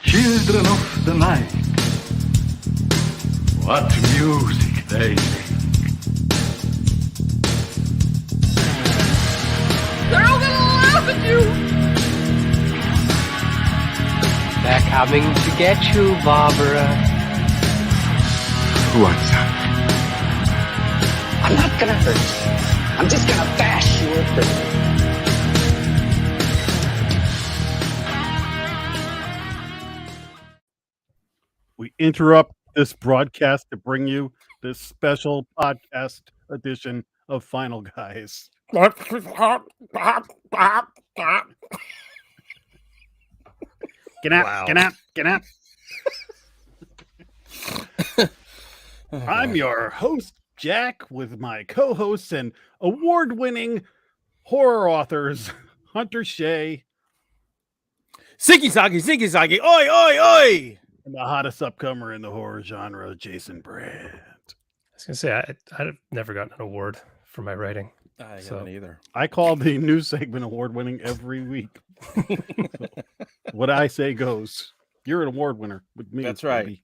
Children of the night, what music they make. They're all gonna laugh at you! They're coming to get you, Barbara. What's up? I'm not gonna hurt you. I'm just gonna bash you a bit. We interrupt this broadcast to bring you this special podcast edition of Final Guys. Get out, get out, get out. I'm your host, Jack, with my co-hosts and award-winning horror authors, Hunter Shea. Ziggy-zaggy, oi, oi, oi! And the hottest upcomer in the horror genre, Jason Brandt. I was gonna say I've never gotten an award for my writing. I So- haven't either. I call the news segment award-winning every week. What I say goes. You're an award winner with me. That's right. baby.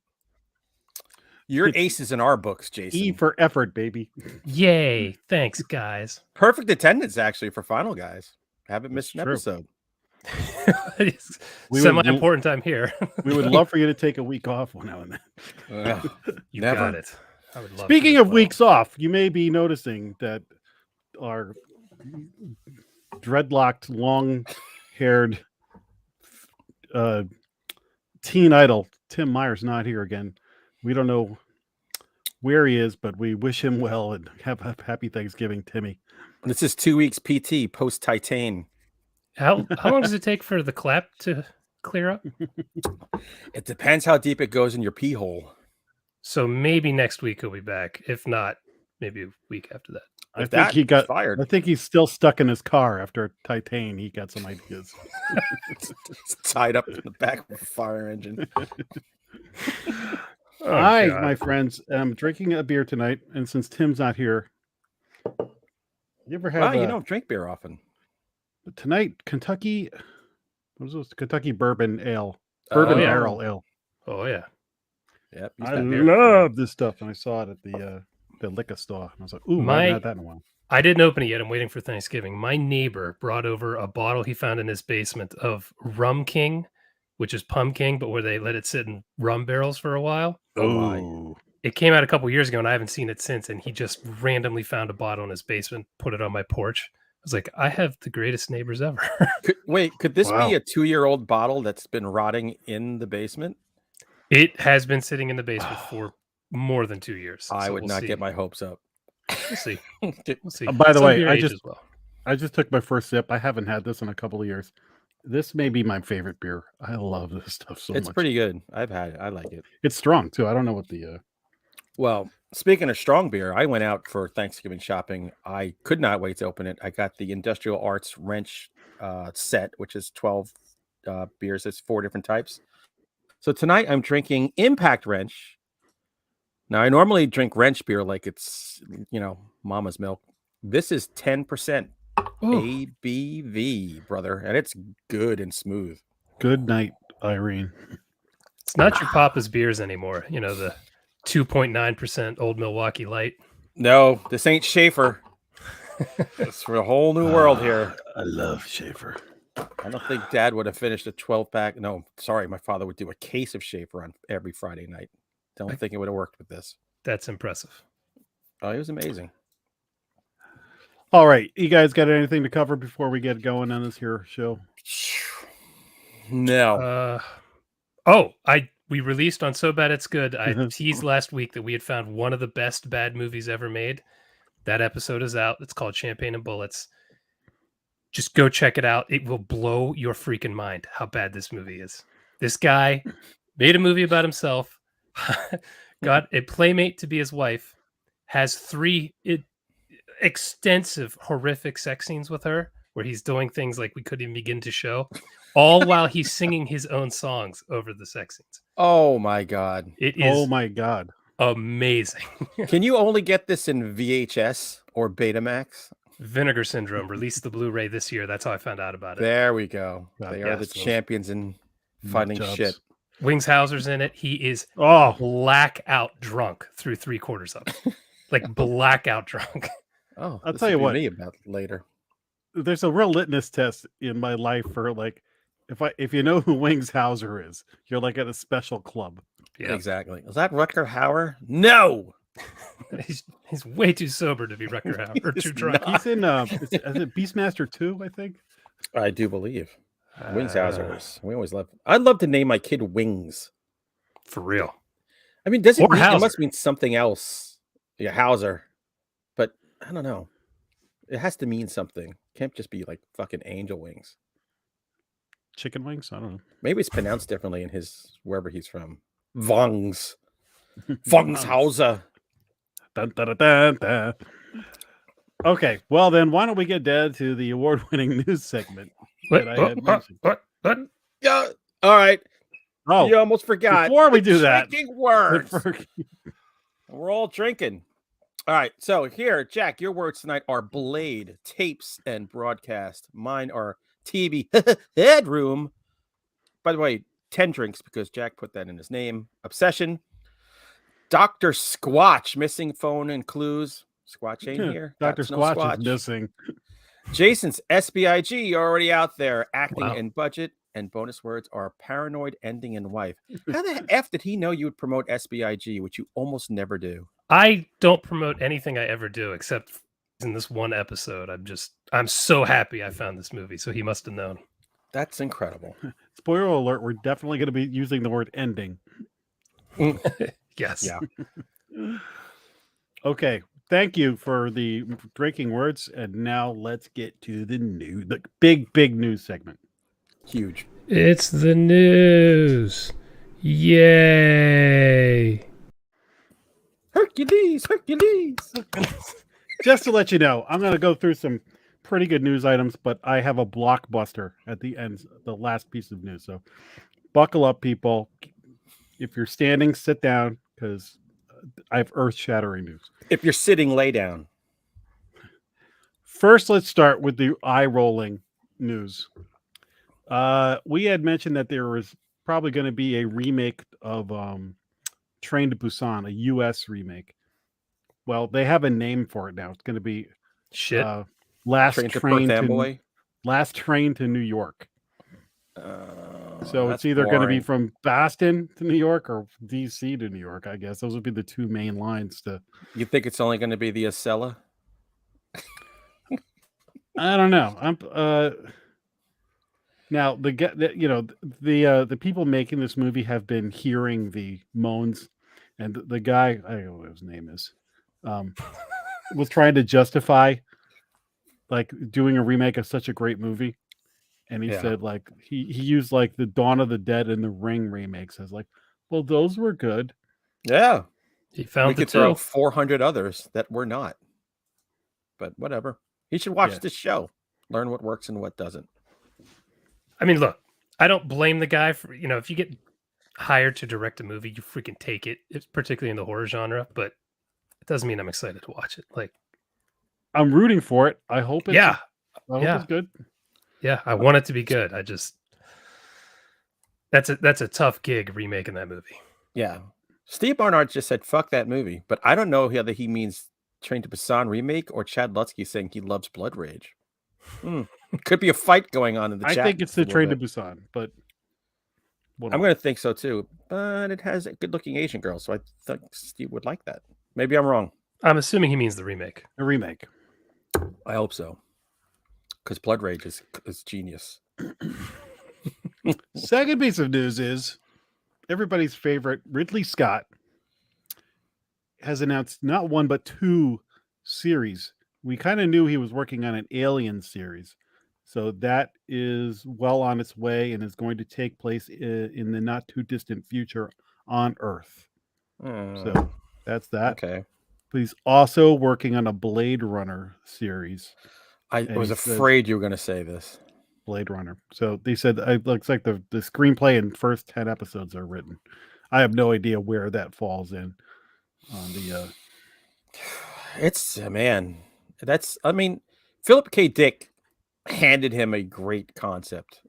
You're It's aces in our books, Jason. E for effort, baby. Yay! Thanks, guys. Perfect attendance, actually, for Final Guys. Haven't missed an true. episode. It's We would- semi-important. I'm here. We would love for you to take a week off now and then. Ugh, You never. got it. I would love Speaking to as of well. weeks off, you may be noticing that our dreadlocked, long-haired teen idol Tim Meyer's not here again. We don't know where he is, but we wish him well and have a happy Thanksgiving, Timmy. This is 2 weeks PT post Titan. How long does it take for the clap to clear up? It depends how deep it goes in your pee hole. So maybe next week he'll be back. If not, maybe a week after that. I If think that, he got fired. I think he's still stuck in his car after Titan. He got some ideas. It's tied up in the back of a fire engine. Oh, Hi, God. my friends. I'm drinking a beer tonight, and since Tim's not here, you ever Wow, have you don't drink beer often. tonight Kentucky? What was this? Kentucky bourbon ale, bourbon yeah. barrel ale. Oh yeah. Yep. I love this stuff, and I saw it at the liquor store, and I was like, "Ooh, I My- haven't had that in a while." I didn't open it yet. I'm waiting for Thanksgiving. My neighbor brought over a bottle he found in his basement of Rum King, which is pumpkin, but where they let it sit in rum barrels for a while. Oh, my. Ooh. It came out a couple years ago, and I haven't seen it since. And he just randomly found a bottle in his basement, put it on my porch. I was like, I have the greatest neighbors ever. Could this Wow. be a 2-year-old bottle that's been rotting in the basement? It has been sitting in the basement for more than 2 years. I so would we'll not see. get my hopes up. We'll see. We'll see. By the Some way, beer I ages just- well. I just took my first sip. I haven't had this in a couple of years. This may be my favorite beer. I love this stuff so It's much. pretty good. I've had it. I like it. It's strong too. I don't know what the Well, speaking of strong beer, I went out for Thanksgiving shopping. I could not wait to open it. I got the Industrial Arts Wrench set, which is 12 beers. It's 4 different types. So tonight I'm drinking Impact Wrench. Now, I normally drink wrench beer like it's, mama's milk. This is 10% Ooh, ABV, brother, and it's good and smooth. good night, Irene. it's not your Papa's beers anymore. You know, the 2.9% Old Milwaukee Light. No, this ain't Schaefer. It's for a whole new world here. I love Schaefer. I don't think Dad would have finished a 12-pack. No, sorry, my father would do a case of Schaefer on every Friday night. Don't think it would have worked with this. That's impressive. Oh, it was amazing. All right, you guys got anything to cover before we get going on this here show? No, We released on So Bad It's Good. I Mhm. teased last week that we had found one of the best bad movies ever made. That episode is out. It's called Champagne and Bullets. Just go check it out. It will blow your freaking mind how bad this movie is. This guy made a movie about himself, got a playmate to be his wife, has 3 extensive, horrific sex scenes with her where he's doing things like we couldn't even begin to show, all while he's singing his own songs over the sex scenes. oh my God. It is Oh my god. amazing. Can you only get this in VHS or Betamax? Vinegar Syndrome released the Blu-ray this year. That's how I found out about it. There we go. God, They are the yes. champions in Nut finding jobs. shit. Wings Hauser's in it. He is Oh, blackout drunk through 3/4 of it. Like blackout drunk. Oh, I'll this tell will you be what. me about later. There's a real litmus test in my life for like, if you know who Wings Hauser is, you're like at a special club. Yeah. Exactly. Is that Rutger Hauer? No. He's way too sober to be Rutger Hauer or too He's drunk. He's in is it Beastmaster 2, I think. I do believe. Wings Hausers. We always love. I'd love to name my kid Wings. For real. I mean, does it Or mean it Hauser. must mean something else? Yeah, Hauser. But I don't know. It has to mean something. Can't just be like fucking angel wings. Chicken wings? I don't know. Maybe it's pronounced differently in his wherever he's from. Vongs. Vongshauser. Dun, dun, dun, dun, dun. Okay, well then, why don't we get down to the award-winning news segment that I had mentioned? What? Yeah. All right. Oh, You almost forgot. before we do that, Drinking words. before- We're all drinking. All right. So here, Jack, your words tonight are blade, tapes, and broadcast. Mine are TV, headroom. By the way, 10 drinks because Jack put that in his name. Obsession. Dr. Squatch, missing phone and clues. Squatch ain't here. Dr. That's no Squatch is missing. Jason's SBIG already out there. Acting Wow. and budget. And bonus words are paranoid, ending, in wife. How the F did he know you would promote SBIG, which you almost never do? I don't promote anything I ever do except in this one episode. I'm so happy I found this movie. So he must have known. That's incredible. Spoiler alert, we're definitely going to be using the word ending. Yes. Yeah. Okay, thank you for the drinking words. And now let's get to the big news segment. Huge. It's the news. Yay. Hercules. Just to let you know, I'm going to go through some pretty good news items, but I have a blockbuster at the end, the last piece of news. So buckle up, people. If you're standing, sit down, because I have earth-shattering news. If you're sitting, lay down. First, let's start with the eye-rolling news. We had mentioned that there was probably going to be a remake of Train to Busan, a U.S. remake. Well, they have a name for it now. It's going to be Last Train to New York. So it's either going to be from Boston to New York or D.C. to New York, I guess. Those would be the two main lines. You think it's only going to be the Acela? I don't know. Now the people making this movie have been hearing the moans, and the guy, I don't know what his name is, was trying to justify like doing a remake of such a great movie, and he said like he used like the Dawn of the Dead and the Ring remakes as like, well, those were good. Yeah, he found we could throw 400 others that were not, but whatever. He should watch this show, learn what works and what doesn't. I mean, look, I don't blame the guy for, if you get hired to direct a movie, you freaking take it. It's particularly in the horror genre, but it doesn't mean I'm excited to watch it. Like, I'm rooting for it. I hope it's it's good. Yeah, I want it to be good. That's a tough gig remaking that movie. Yeah. Steve Barnard just said fuck that movie, but I don't know whether he means Train to Busan remake or Chad Lutsky saying he loves Blood Rage. Could be a fight going on in the chat. I think it's the Train to Busan, but I'm going to think so too. But it has a good-looking Asian girl, so I think Steve would like that. Maybe I'm wrong. I'm assuming he means the remake. A remake. I hope so, because Blood Rage is genius. Second piece of news is everybody's favorite Ridley Scott has announced not one but two series. We kind of knew he was working on an Alien series. So that is well on its way and is going to take place in the not too distant future on Earth. So that's that. Okay. But he's also working on a Blade Runner series. I was afraid you were going to say this. Blade Runner. So they said it looks like the screenplay and first 10 episodes are written. I have no idea where that falls in on the It's man. Philip K. Dick handed him a great concept,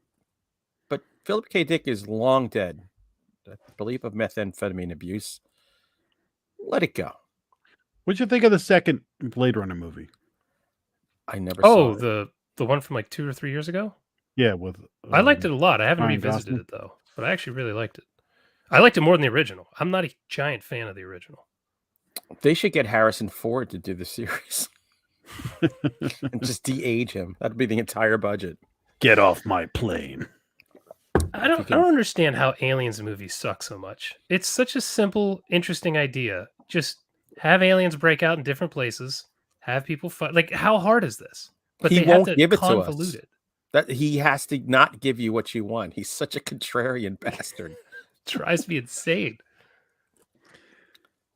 but Philip K. Dick is long dead. I believe of methamphetamine abuse. Let it go. What'd you think of the second Blade Runner movie? I never saw it. the one from like 2 or 3 years ago. Yeah, with I liked it a lot. I haven't Ryan revisited Gosling. it though, but I actually really liked it. I liked it more than the original. I'm not a giant fan of the original. They should get Harrison Ford to do the series and just de-age him. That'd be the entire budget. Get off my plane. I don't understand how aliens movies suck so much. It's such a simple, interesting idea. Just have aliens break out in different places, have people fight. Like, how hard is this? But He they have won't to give it to convolute us. it. That he has to not give you what you want. He's such a contrarian bastard. Drives me insane.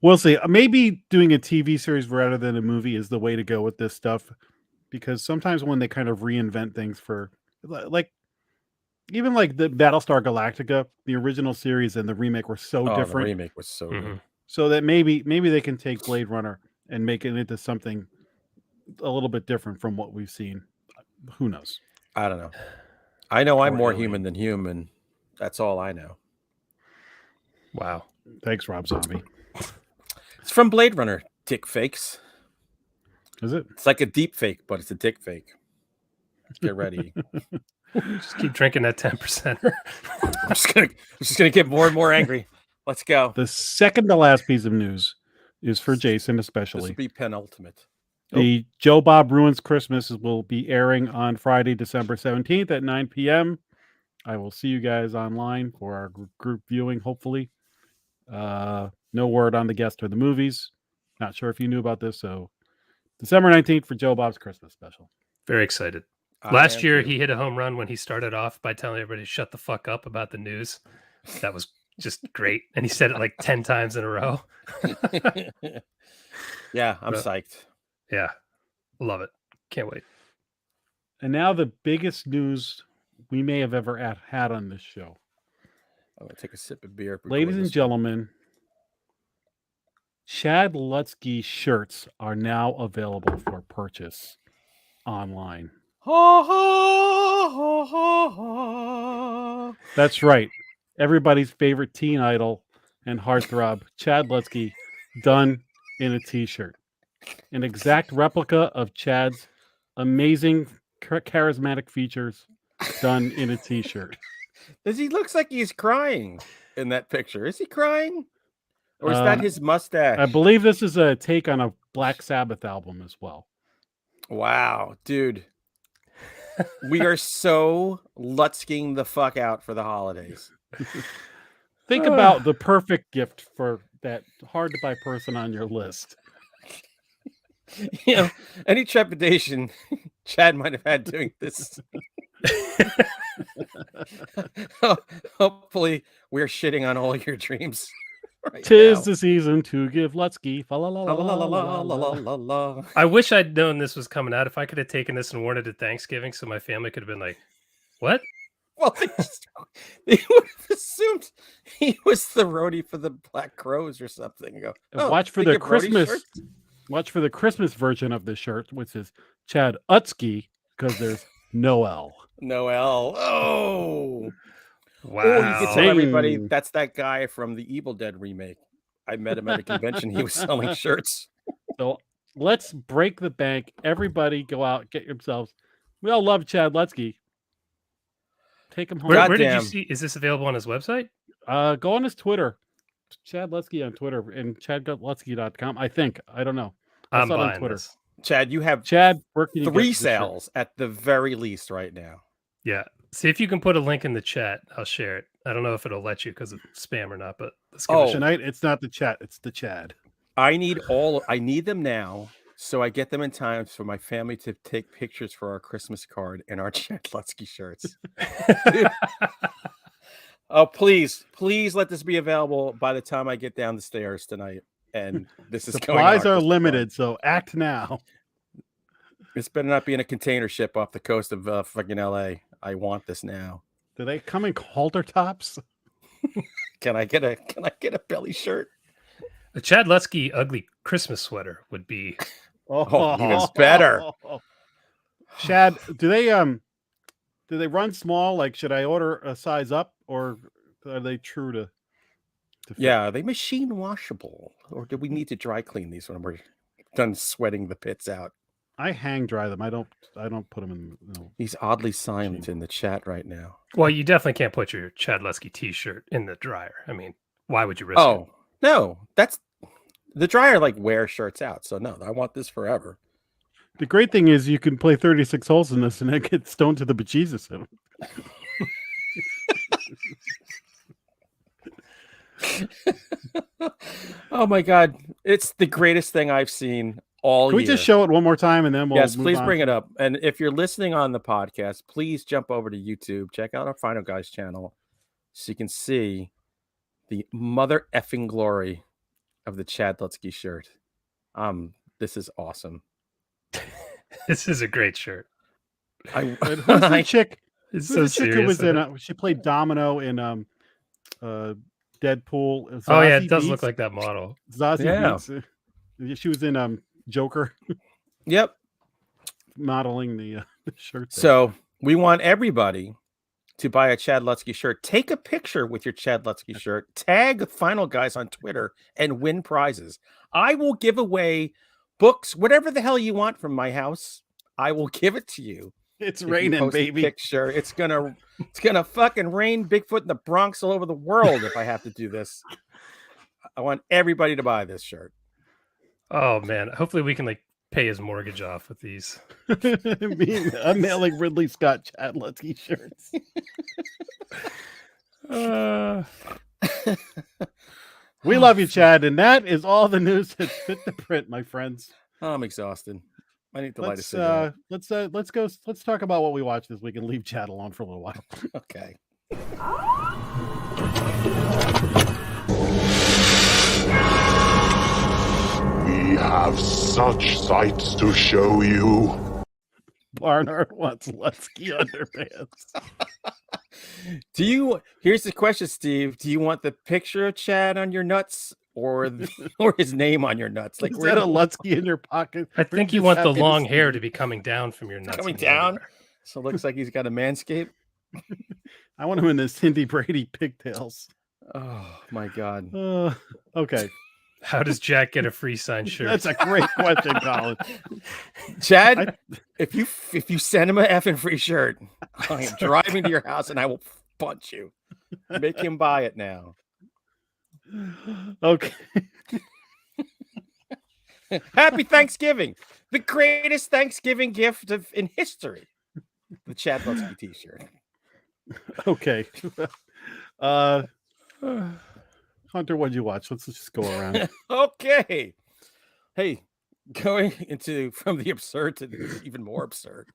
We'll see. Maybe doing a TV series rather than a movie is the way to go with this stuff, because sometimes when they kind of reinvent things for, like, even like the Battlestar Galactica, the original series and the remake were so The different. remake was so good. So that maybe they can take Blade Runner and make it into something a little bit different from what we've seen. Who knows? I don't know. I know I'm Or more alien. human than human. That's all I know. Wow. Thanks, Rob Zombie. It's from Blade Runner, dick fakes. Is it? It's like a deep fake, but it's a dick fake. Get ready. Just keep drinking that 10%. I'm just gonna get more and more angry. Let's go. The second to last piece of news is for Jason, This especially. will be penultimate. The Joe Bob Ruins Christmas will be airing on Friday, December 17th at 9 p.m. I will see you guys online for our group viewing, hopefully. No word on the guest or the movies. Not sure if you knew about this. So December 19th for Joe Bob's Christmas special. Very excited. Last year, he hit a home run when he started off by telling everybody to shut the fuck up about the news. That was just great. And he said it like 10 times in a row. Yeah, I'm psyched. Yeah. Love it. Can't wait. And now the biggest news we may have ever had on this show. I'm going to take a sip of beer. Ladies and gentlemen, Chad Lutsky shirts are now available for purchase online. That's right. Everybody's favorite teen idol and heartthrob, Chad Lutsky, done in a t-shirt. An exact replica of Chad's amazing charismatic features done in a t-shirt. He looks like he's crying in that picture. Is he crying? Or is that his mustache? I believe this is a take on a Black Sabbath album as well. Wow, dude. We are so Lutsking the fuck out for the holidays. Think about the perfect gift for that hard to buy person on your list. You know, any trepidation Chad might have had doing this. Hopefully, we're shitting on all your dreams. Right 'Tis now. the season to give Lutsky. La, la, la, la, la, la, la, la. I wish I'd known this was coming out. If I could have taken this and worn it at Thanksgiving, so my family could have been like, what? Well, they would have assumed he was the roadie for the Black Crows or something. And go, Watch for they the give roadie Christmas. shirts? Watch for the Christmas version of the shirt, which is Chad Utsky, because there's no L. Noel. Oh. Wow. Oh, you can tell everybody Zing. that's that guy from the Evil Dead remake. I met him at a convention. He was selling shirts. So let's break the bank. Everybody go out, get yourselves. We all love Chad Lutsky. Take him home. Where did you Goddamn. see? Is this available on his website? Go on his Twitter. Chad Lutsky on Twitter and chadlutsky.com. I think. I don't know. I I'm saw it on buying Twitter. this. Chad, you have Chad, where can you get 3 this shirt? sales at the very least right now. Yeah. See if you can put a link in the chat. I'll share it. I don't know if it'll let you because of spam or not, but let's give it a shot. Tonight, it's not the chat, it's the Chad. I need them now so I get them in time for my family to take pictures for our Christmas card and our Chad Lutsky shirts. Oh, please let this be available by the time I get down the stairs tonight. And this is going on Supplies our are Christmas limited, so act now. card. This better not be in a container ship off the coast of fucking LA. I want this now. Do they come in halter tops? Can I get a belly shirt? A Chad Lutsky ugly Christmas sweater would be. Oh, even better. Chad, do they run small? Like, should I order a size up, or are they true to to fit. Yeah, are they machine washable, or do we need to dry clean these when we're done sweating the pits out? I hang dry them. I don't put them in. He's oddly silent in the chat right now. Well, you definitely can't put your Chad Lusky t-shirt in the dryer. I mean, why would you risk it? Oh no, that's the dryer. Like wear shirts out. So no, I want this forever. The great thing is you can play 36 holes in this and then get stoned to the bejesus in them. Oh my god, it's the greatest thing I've seen all Can we year. just show it one more time and then we'll Yes, move please on? bring it up. And if you're listening on the podcast, please jump over to YouTube, check out our Final Guys channel so you can see the mother effing glory of the Chad Lutsky shirt. This is awesome. This is a great shirt. And who's the chick? It's Who's so the chick who serious. was in? She played Domino in Deadpool. Oh yeah, Zazie it does look Beetz? like that model. Zazie Yeah. Beetz. She was in Joker, Yep. modeling the shirt. there. So we want everybody to buy a Chad Lutsky shirt. Take a picture with your Chad Lutsky shirt, tag Final Guys on Twitter, and win prizes. I will give away books, whatever the hell you want from my house. I will give it to you. It's If you raining, post a baby. picture, it's gonna fucking rain Bigfoot in the Bronx all over the world if I have to do this. I want everybody to buy this shirt. Oh man, hopefully we can like pay his mortgage off with these. I'm mailing Ridley Scott Chad Lutsky shirts. We love you, Chad, and that is all the news that fit the print, my friends. Oh, I'm exhausted. I need to light a Let's cigarette. let's talk about what we watched this week and leave Chad alone for a little while. Okay. We have such sights to show you. Barnard wants Lutsky underpants. Here's the question, Steve. Do you want the picture of Chad on your nuts or or his name on your nuts? Like Is where that a Lutsky in your pocket? I think you want the long hair to be coming down from your nuts. coming and your down? underwear. So it looks like he's got a manscape. I want him in his Cindy Brady pigtails. Oh my god. Okay. How does Jack get a free signed shirt? That's a great question, Colin. Chad, if you send him a effing free shirt, I am driving to your house and I will punch you. Make him buy it now. Okay. Happy Thanksgiving. The greatest Thanksgiving gift in history. The Chad Lutsky t-shirt. Okay. Hunter, what'd you watch? Let's just go around. Okay. Hey, going from the absurd to the even more absurd.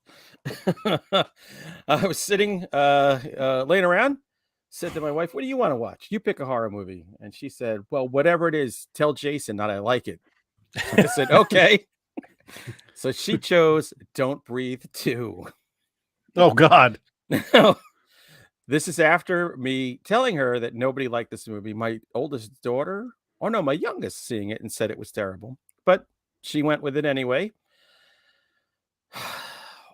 I was sitting laying around, said to my wife, "What do you want to watch? You pick a horror movie." And she said, "Well, whatever it is, tell Jason that I like it." I said, "Okay." So she chose Don't Breathe 2. Oh God. This is after me telling her that nobody liked this movie. My oldest daughter, or no, my youngest, seeing it and said it was terrible, but she went with it anyway.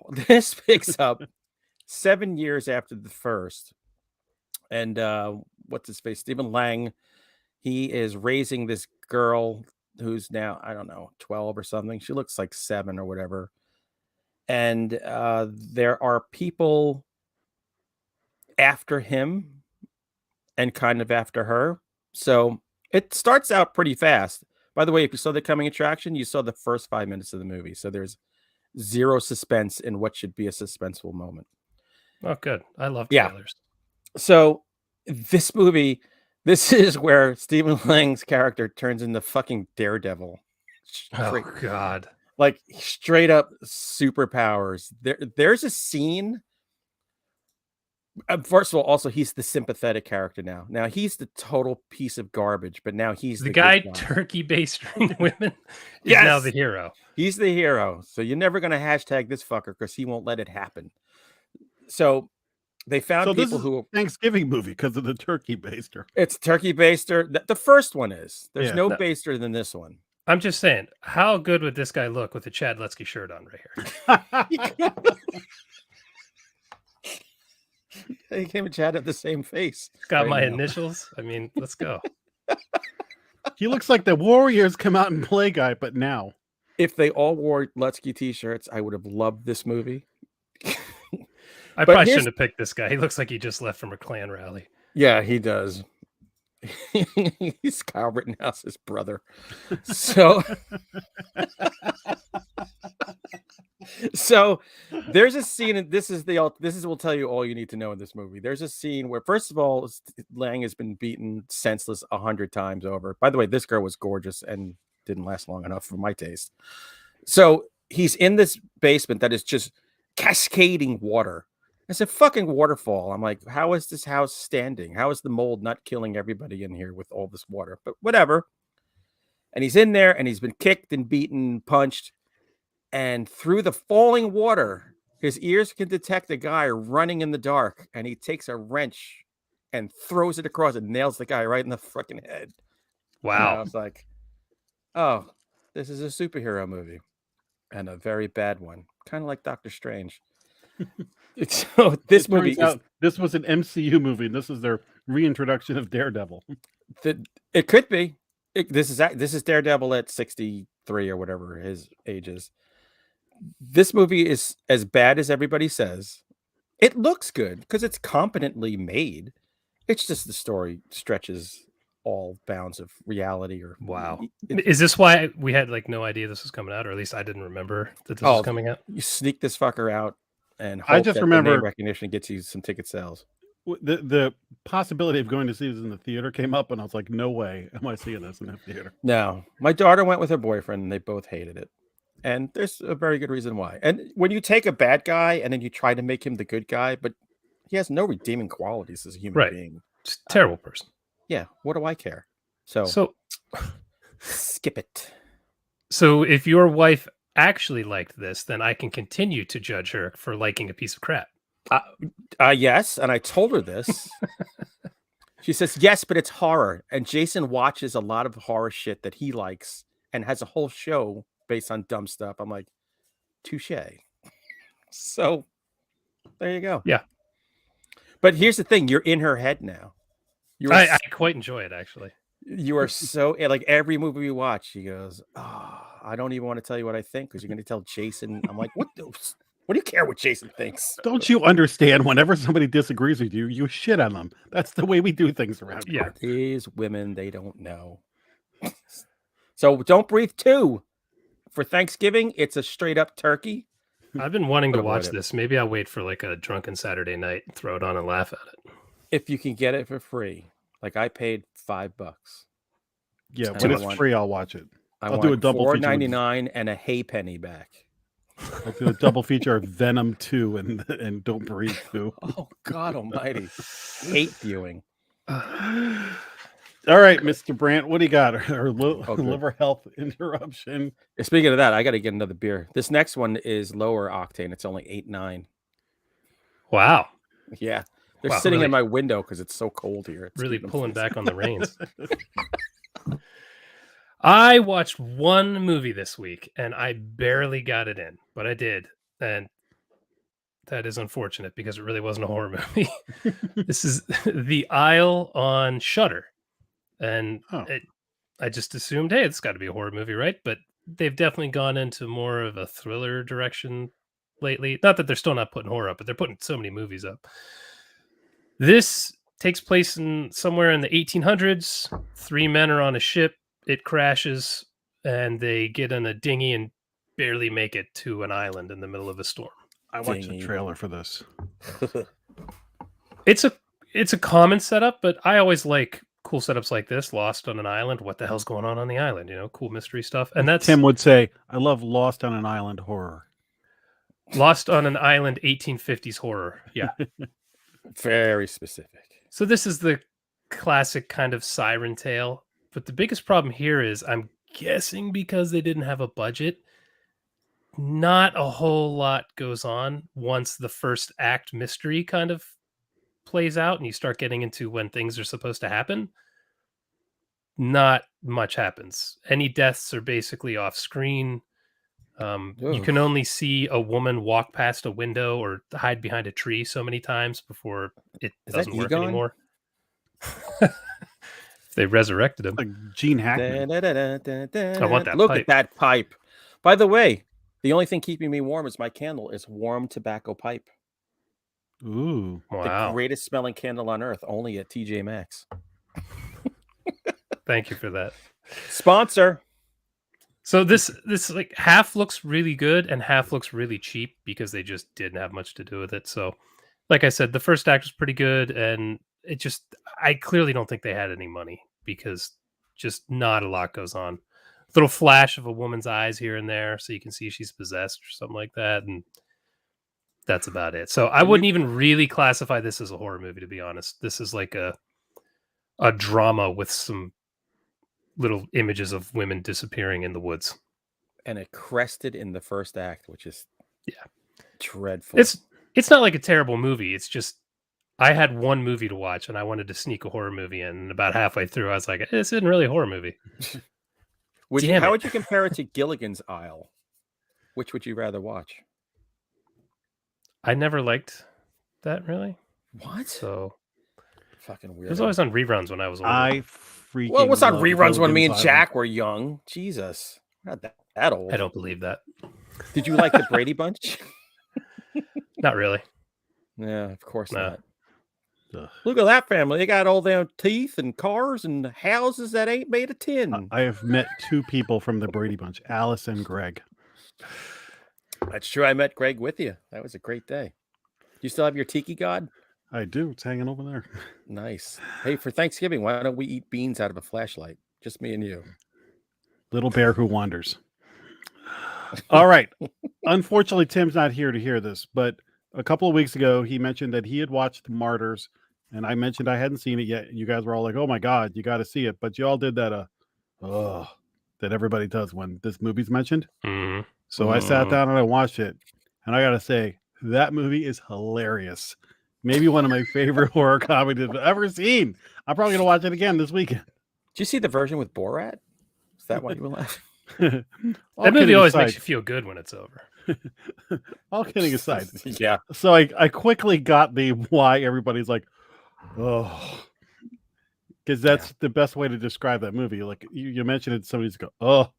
This picks up 7 years after the first, and what's his face? Stephen Lang. He is raising this girl who's now, I don't know, 12 or something. She looks like 7 or whatever. And there are people after him and kind of after her. So it starts out pretty fast. By the way, if you saw The Coming Attraction, you saw the first 5 minutes of the movie. So there's zero suspense in what should be a suspenseful moment. Oh, good. I love Yeah. trailers. So this movie, this is where Stephen Lang's character turns into fucking Daredevil. Oh God. Like straight up superpowers. There's a scene. First of all, also he's the sympathetic character now. Now he's the total piece of garbage, but now he's The the guy good turkey bastering women is Yes! now the hero. He's the hero. So you're never gonna hashtag this fucker because he won't let it happen. So they found So this people is who a Thanksgiving movie because of the turkey baster. it's turkey baster. The first one is. There's Yeah. no No. baster than this one. I'm just saying, how good would this guy look with a Chad Lutsky shirt on right here? He came and Chad have the same face. It's got right my now. initials. I mean, let's go. He looks like the Warriors come out and play guy, but now. If they all wore Lutsky t-shirts, I would have loved this movie. I But probably here's- shouldn't have picked this guy. He looks like he just left from a Klan rally. Yeah, he does. He's Kyle Rittenhouse's brother. So, so there's a scene, and this is will tell you all you need to know in this movie. There's a scene where, first of all, Lang has been beaten senseless 100 times over. By the way, this girl was gorgeous and didn't last long enough for my taste. So he's in this basement that is just cascading water. It's a fucking waterfall. I'm like, how is this house standing? How is the mold not killing everybody in here with all this water? But whatever. And he's in there and he's been kicked and beaten, punched. And through the falling water, his ears can detect a guy running in the dark. And he takes a wrench and throws it across and nails the guy right in the fucking head. Wow. And I was like, oh, this is a superhero movie. And a very bad one. Kind of like Doctor Strange. So this movie this was an MCU movie, and this is their reintroduction of Daredevil. It could be. This is Daredevil at 63 or whatever his age is. This movie is as bad as everybody says. It looks good because it's competently made. It's just the story stretches all bounds of reality. Or wow. Is this why we had like no idea this was coming out, or at least I didn't remember that this was coming out? You sneak this fucker out. And I just remember the name recognition gets you some ticket sales. The possibility of going to see this in the theater came up, and I was like, "No way, am I seeing this in the theater?" No, my daughter went with her boyfriend, and they both hated it. And there's a very good reason why. And when you take a bad guy and then you try to make him the good guy, but he has no redeeming qualities as a human being, just a terrible person. Yeah, what do I care? So skip it. So if your wife actually liked this, then I can continue to judge her for liking a piece of crap. Yes, and I told her this. She says, yes, but it's horror. And Jason watches a lot of horror shit that he likes and has a whole show based on dumb stuff. I'm like, touche. So there you go. Yeah. But here's the thing. You're in her head now. I quite enjoy it, actually. You are so, like, every movie we watch, she goes, oh, I don't even want to tell you what I think because you're going to tell Jason. I'm like, what do you care what Jason thinks? Don't you understand? Whenever somebody disagrees with you, you shit on them. That's the way we do things around here. Yeah. These women, they don't know. So Don't Breathe 2. For Thanksgiving, it's a straight up turkey. I've been wanting to watch this. Maybe I'll wait for like a drunken Saturday night, throw it on and laugh at it. If you can get it for free. Like I paid $5. Yeah, when it's free, I'll watch it. I'll do a double $4.99 and a hay penny back. I'll do a double feature of Venom 2 and Don't Breathe 2. Oh God Almighty! Hate viewing. All right, Mr. Brandt, what do you got? Or liver health interruption. Speaking of that, I got to get another beer. This next one is lower octane. It's only 8.9. Wow. Yeah. They're sitting in my window because it's so cold here. It's really pulling back on the reins. I watched one movie this week and I barely got it in, but I did. And that is unfortunate because it really wasn't a horror movie. This is The Isle on Shudder. And I just assumed, hey, it's got to be a horror movie, right? But they've definitely gone into more of a thriller direction lately. Not that they're still not putting horror up, but they're putting so many movies up. This takes place somewhere in the 1800s. 3 men are on a ship. It crashes, and they get in a dinghy and barely make it to an island in the middle of a storm. I watched the trailer for this. It's a common setup, but I always like cool setups like this. Lost on an island. What the hell's going on the island? You know, cool mystery stuff. And that's Tim would say, I love Lost on an Island horror. Lost on an Island 1850s horror. Yeah. Very specific. So this is the classic kind of siren tale. But the biggest problem here is, I'm guessing because they didn't have a budget, not a whole lot goes on once the first act mystery kind of plays out and you start getting into when things are supposed to happen. Not much happens. Any deaths are basically off screen. You can only see a woman walk past a window or hide behind a tree so many times before it doesn't work anymore. If they resurrected him, Like Gene Hackman. I want that Look pipe. at that pipe. By the way, the only thing keeping me warm is my candle. It's warm tobacco pipe. Ooh. Wow. The greatest smelling candle on earth, only at TJ Maxx. Thank you for that. Sponsor. So this like half looks really good and half looks really cheap because they just didn't have much to do with it. So, like I said, the first act was pretty good, and I clearly don't think they had any money because just not a lot goes on. Little flash of a woman's eyes here and there, so you can see she's possessed or something like that, and that's about it. So I wouldn't even really classify this as a horror movie, to be honest. This is like a drama with some little images of women disappearing in the woods. And it crested in the first act, which is dreadful. It's not like a terrible movie. It's just I had one movie to watch and I wanted to sneak a horror movie in. And about halfway through, I was like, this isn't really a horror movie. How would you compare it to Gilligan's Isle? Which would you rather watch? I never liked that really. What? So fucking weird. It was always on reruns when I was older. Well, what's on reruns when me and Jack were young? Jesus. We're not that old. I don't believe that. Did you like the Brady Bunch? Not really. Yeah, of course not. Look at that family. They got all their teeth and cars and houses that ain't made of tin. I have met two people from the Brady Bunch, Alice and Greg. That's true. I met Greg with you. That was a great day. You still have your tiki god? I do. It's hanging over there. Nice. Hey, for Thanksgiving, why don't we eat beans out of a flashlight? Just me and you. Little bear who wanders. All right. Unfortunately, Tim's not here to hear this, but a couple of weeks ago, he mentioned that he had watched Martyrs, and I mentioned I hadn't seen it yet. And you guys were all like, oh my God, you got to see it. But you all did that, that everybody does when this movie's mentioned. Mm-hmm. So I sat down and I watched it, and I got to say, that movie is hilarious. Maybe one of my favorite horror comedies I've ever seen. I'm probably going to watch it again this weekend. Did you see the version with Borat? Is that why you were laughing? That movie always makes you feel good when it's over. All kidding aside. Yeah. So I quickly got the why everybody's like, oh, because that's the best way to describe that movie. Like you mentioned it, somebody's go, oh,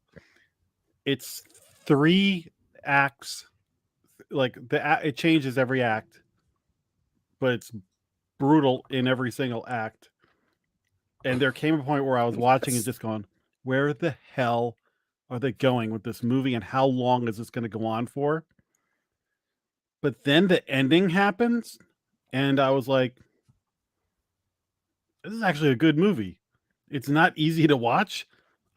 it's 3 acts. Like it changes every act, but it's brutal in every single act. And there came a point where I was watching and just going, where the hell are they going with this movie and how long is this going to go on for? But then the ending happens and I was like, this is actually a good movie. It's not easy to watch.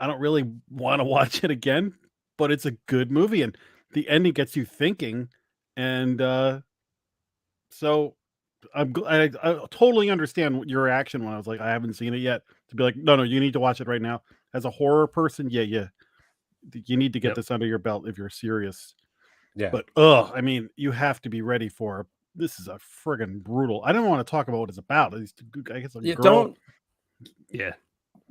I don't really want to watch it again, but it's a good movie and the ending gets you thinking. And so I totally understand your reaction when I was like, I haven't seen it yet, to be like, no, you need to watch it right now. As a horror person, you need to get this under your belt if you're serious. Yeah. But I mean, you have to be ready for this. Is a friggin' brutal. I don't want to talk about what it's about. I guess girl.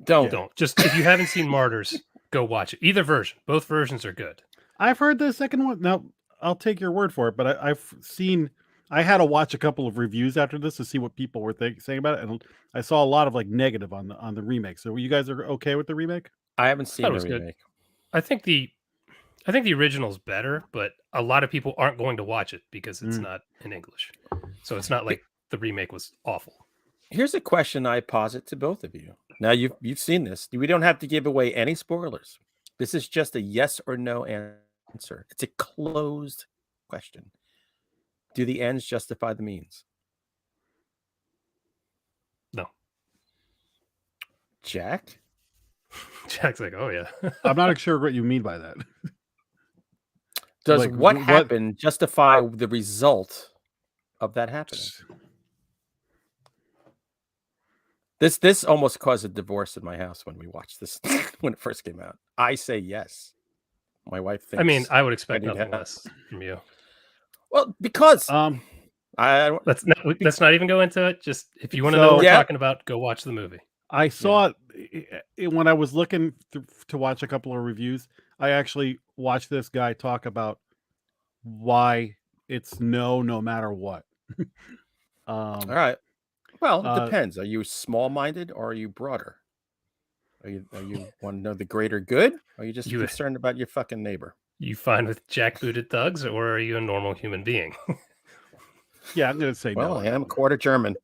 Don't. Just if you haven't seen Martyrs, go watch it. Either version. Both versions are good. I've heard the second one. Now I'll take your word for it, but I've seen. I had to watch a couple of reviews after this to see what people were saying about it, and I saw a lot of like negative on the remake. So you guys are okay with the remake? I haven't seen the remake. Good. I think the original's better, but a lot of people aren't going to watch it because it's not in English. So it's not like the remake was awful. Here's a question I posit to both of you. Now you've seen this. We don't have to give away any spoilers. This is just a yes or no answer. It's a closed question. Do the ends justify the means? No. Jack? Jack's like, oh yeah. I'm not sure what you mean by that. Does like, what happened justify the result of that happening? This almost caused a divorce in my house when we watched this when it first came out. I say yes. My wife thinks. I mean, I would expect nothing less from you. Well, because let's not even go into it. Just if you want to know what we're talking about, go watch the movie. I saw it when I was looking to watch a couple of reviews. I actually watched this guy talk about why it's no matter what. All right. Well, it depends. Are you small-minded or are you broader? Are you want to know the greater good? Or are you just You- concerned about your fucking neighbor? You fine with jackbooted thugs, or are you a normal human being? Yeah, I'm gonna say Well, no. I am quarter German.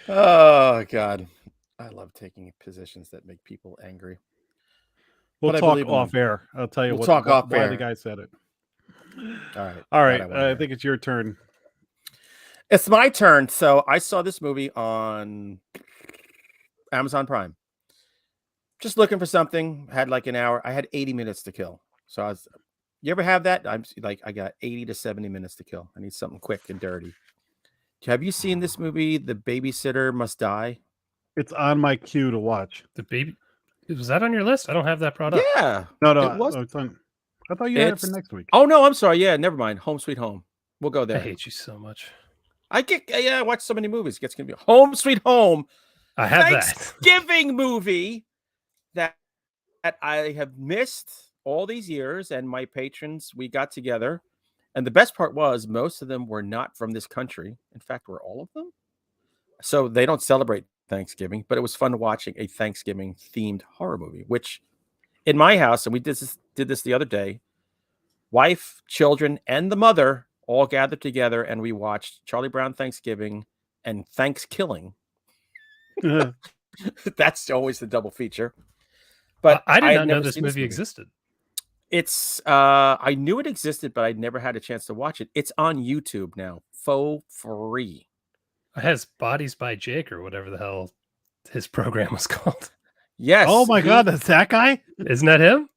Oh God, I love taking positions that make people angry. We'll but I talk believe in off them. air. I'll tell you We'll talk off why the air. guy said it. All right. All that right. I wanna I hear. think it's your turn. It's my turn. So I saw this movie on Amazon Prime. Just looking for something. Had like an hour. I had 80 minutes to kill. So I was. You ever have that? I'm like, I got 80 to 70 minutes to kill. I need something quick and dirty. Have you seen this movie, The Babysitter Must Die? It's on my queue to watch. The baby. Was that on your list? I don't have that brought up. Yeah. No, It was. it's on. I thought you had it for It's. next week. Oh no, I'm sorry. Yeah, never mind. Home Sweet Home. We'll go I there. hate you so much. I watch so many movies. It gets gonna be Home Sweet Home. I have that. Thanksgiving movie that I have missed all these years, and my patrons, we got together, and the best part was most of them were not from this country. In fact, were all of them. So they don't celebrate Thanksgiving, but it was fun watching a Thanksgiving themed horror movie, which in my house, and we did this the other day, wife, children, and the mother all gathered together, and we watched Charlie Brown Thanksgiving and Thanksgiving. That's always the double feature. But I did had not know never this seen movie existed. It's I knew it existed, but I'd never had a chance to watch it. It's on YouTube now, for free. It has Bodies by Jake or whatever the hell his program was called. Yes. Oh my God, that's that guy? Isn't that him?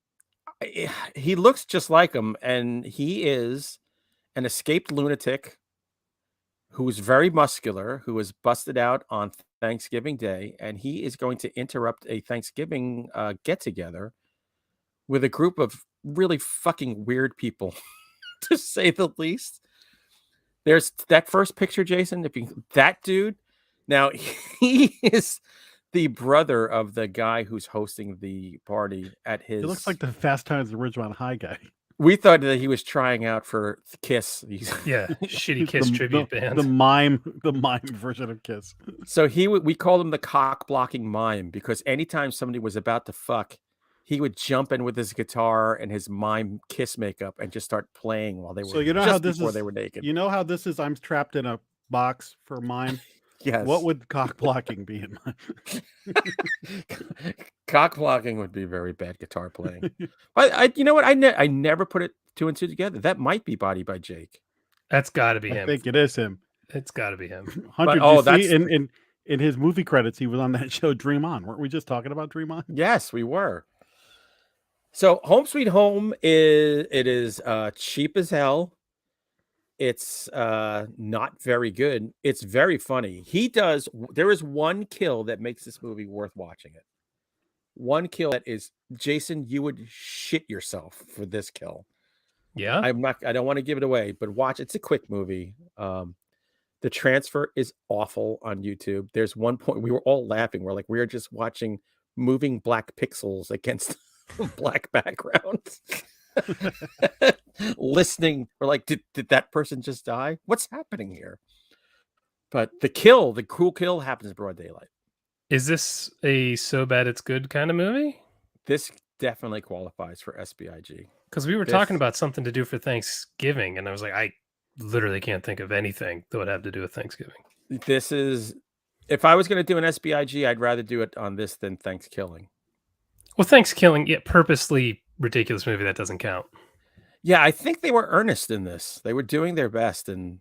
He looks just like him, and he is an escaped lunatic who's very muscular, who was busted out on Thanksgiving Day, and he is going to interrupt a Thanksgiving get-together with a group of really fucking weird people, to say the least. There's that first picture, Jason. That dude, now he is the brother of the guy who's hosting the party at his. He looks like the Fast Times at Ridgemont High guy. We thought that he was trying out for Kiss. Yeah, shitty Kiss tribute band. The mime version of Kiss. So we called him the cock blocking mime because anytime somebody was about to fuck, he would jump in with his guitar and his mime Kiss makeup and just start playing while they were. So you know just how this before is. They were naked. You know how this is. I'm trapped in a box for mime. Yes. What would cock blocking be in mine? Cock blocking would be very bad guitar playing. You know what? I never put it 2 and 2 together. That might be Body by Jake. That's got to be I him. think it is him. It's got to be him. Hunter, But, do you see in his movie credits, he was on that show Dream On. Weren't we just talking about Dream On? Yes, we were. So Home Sweet Home is cheap as hell. It's not very good. It's very funny. There is one kill that makes this movie worth watching it. One kill that is, Jason, you would shit yourself for this kill. Yeah. I don't want to give it away, but watch. It's a quick movie. The transfer is awful on YouTube. There's one point we were all laughing. We're like, we're just watching moving black pixels against black backgrounds. Listening, we're like, did that person just die? What's happening here? But the cruel kill happens in broad daylight. Is this a so bad it's good kind of movie? This definitely qualifies for SBIG. Because we were talking about something to do for Thanksgiving, and I was like, I literally can't think of anything that would have to do with Thanksgiving. This is, if I was going to do an SBIG, I'd rather do it on this than Thanksgiving. Well, Thanksgiving, yeah, purposely ridiculous movie that doesn't count. Yeah, I think they were earnest in this. They were doing their best, and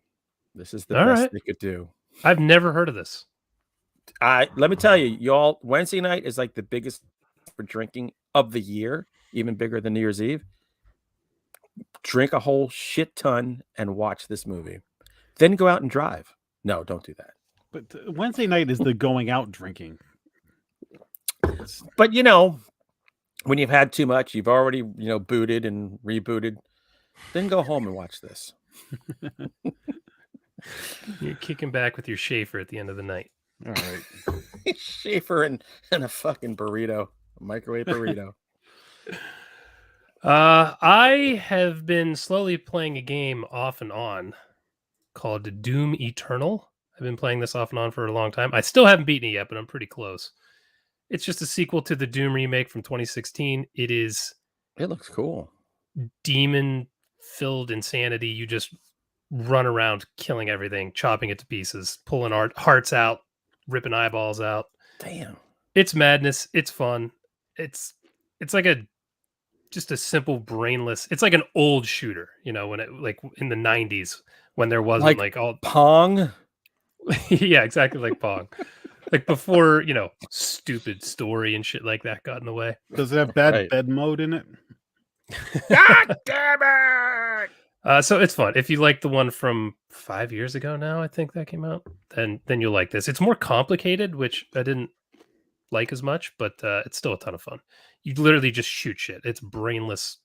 this is the best they could do. I've never heard of this. Let me tell you, y'all, Wednesday night is like the biggest for drinking of the year, even bigger than New Year's Eve. Drink a whole shit ton and watch this movie. Then go out and drive. No, don't do that. But Wednesday night is the going out drinking. But when you've had too much, you've already, booted and rebooted, then go home and watch this. You're kicking back with your Schaefer at the end of the night. All right. Schaefer and a fucking burrito, a microwave burrito. I have been slowly playing a game off and on called Doom Eternal. I've been playing this off and on for a long time. I still haven't beaten it yet, but I'm pretty close. It's just a sequel to the Doom remake from 2016. It is It looks cool. demon-filled insanity. You just run around killing everything, chopping it to pieces, pulling hearts out, ripping eyeballs out. Damn. It's madness. It's fun. It's like just a simple brainless. It's like an old shooter, when it like in the 90s when there wasn't like all Pong. yeah, exactly like Pong. Like before, stupid story and shit like that got in the way. Does it have bed mode in it? God damn it! So it's fun. If you like the one from 5 years ago now, I think that came out, then you'll like this. It's more complicated, which I didn't like as much, but it's still a ton of fun. You literally just shoot shit. It's brainless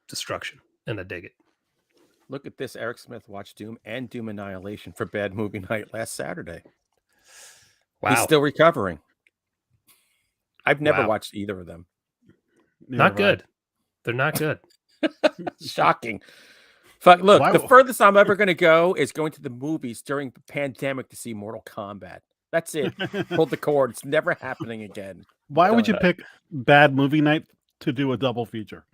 destruction, and I dig it. Look at this. Eric Smith watched Doom and Doom Annihilation for Bad Movie Night last Saturday. Wow. He's still recovering. I've never watched either of them. Not good. They're not good. Shocking. Fuck, look, the furthest I'm ever going to go is going to the movies during the pandemic to see Mortal Kombat. That's it. Pulled the cord. It's never happening again. Why would you pick Bad Movie Night to do a double feature?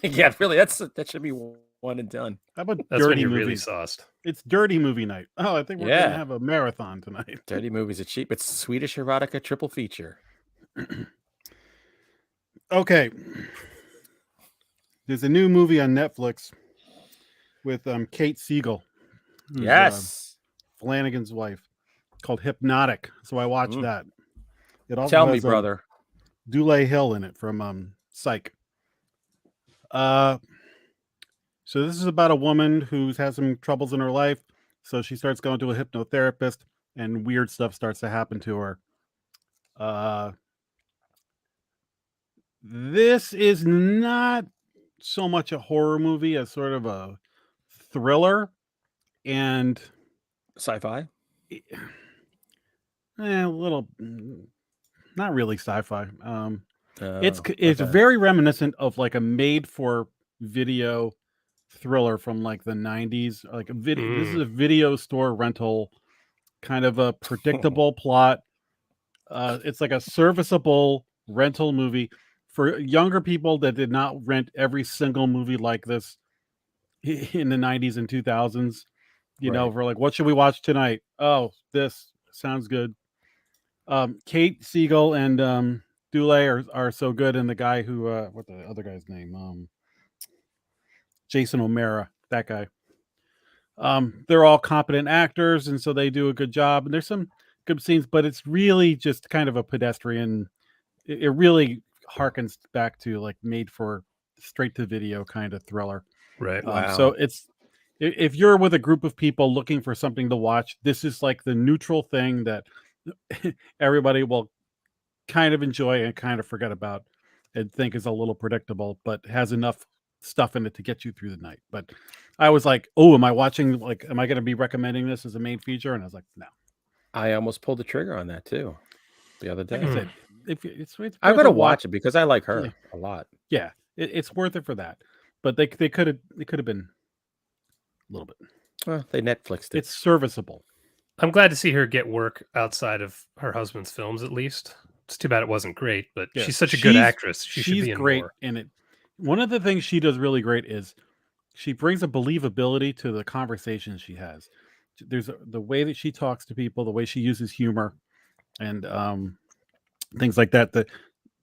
Yeah, really. That should be one and done. How about That's dirty when you're movies? really sauced. It's Dirty Movie Night. Oh, I think we're going to have a marathon tonight. Dirty movies are cheap. It's Swedish erotica triple feature. Okay. There's a new movie on Netflix with Kate Siegel. Yes. Flanagan's wife, called Hypnotic. So I watched that. It also Tell me, has, brother. Dule Hill in it from Psych. So this is about a woman who's had some troubles in her life. So she starts going to a hypnotherapist and weird stuff starts to happen to her. This is not so much a horror movie as sort of a thriller and sci-fi. A little, not really sci-fi. It's very reminiscent of like a made-for-video thriller from like the 90s. Like a video. This is a video store rental, kind of a predictable plot. It's like a serviceable rental movie for younger people that did not rent every single movie like this in the 90s and 2000s. For like, what should we watch tonight? Oh, this sounds good. Kate Siegel and Dule are so good, and the guy who what the other guy's name? Jason O'Mara, that guy. They're all competent actors, and so they do a good job. And there's some good scenes, but it's really just kind of a pedestrian. It really harkens back to like made for straight to video kind of thriller. Right. Wow. So if you're with a group of people looking for something to watch, this is like the neutral thing that everybody will kind of enjoy and kind of forget about and think is a little predictable, but has enough stuff in it to get you through the night. But I was like, oh, am I going to be recommending this as a main feature? And I was like, no. I almost pulled the trigger on that too the other day. Like I said, it's I'm going to watch it because I like her a lot. Yeah, it's worth it for that. But they could have been a little bit. Well, they Netflixed it. It's serviceable. I'm glad to see her get work outside of her husband's films, at least. It's too bad it wasn't great, but she's such a good actress. She's should be in great more. in it. One of the things she does really great is she brings a believability to the conversations she has. There's the way that she talks to people, the way she uses humor, and things like that.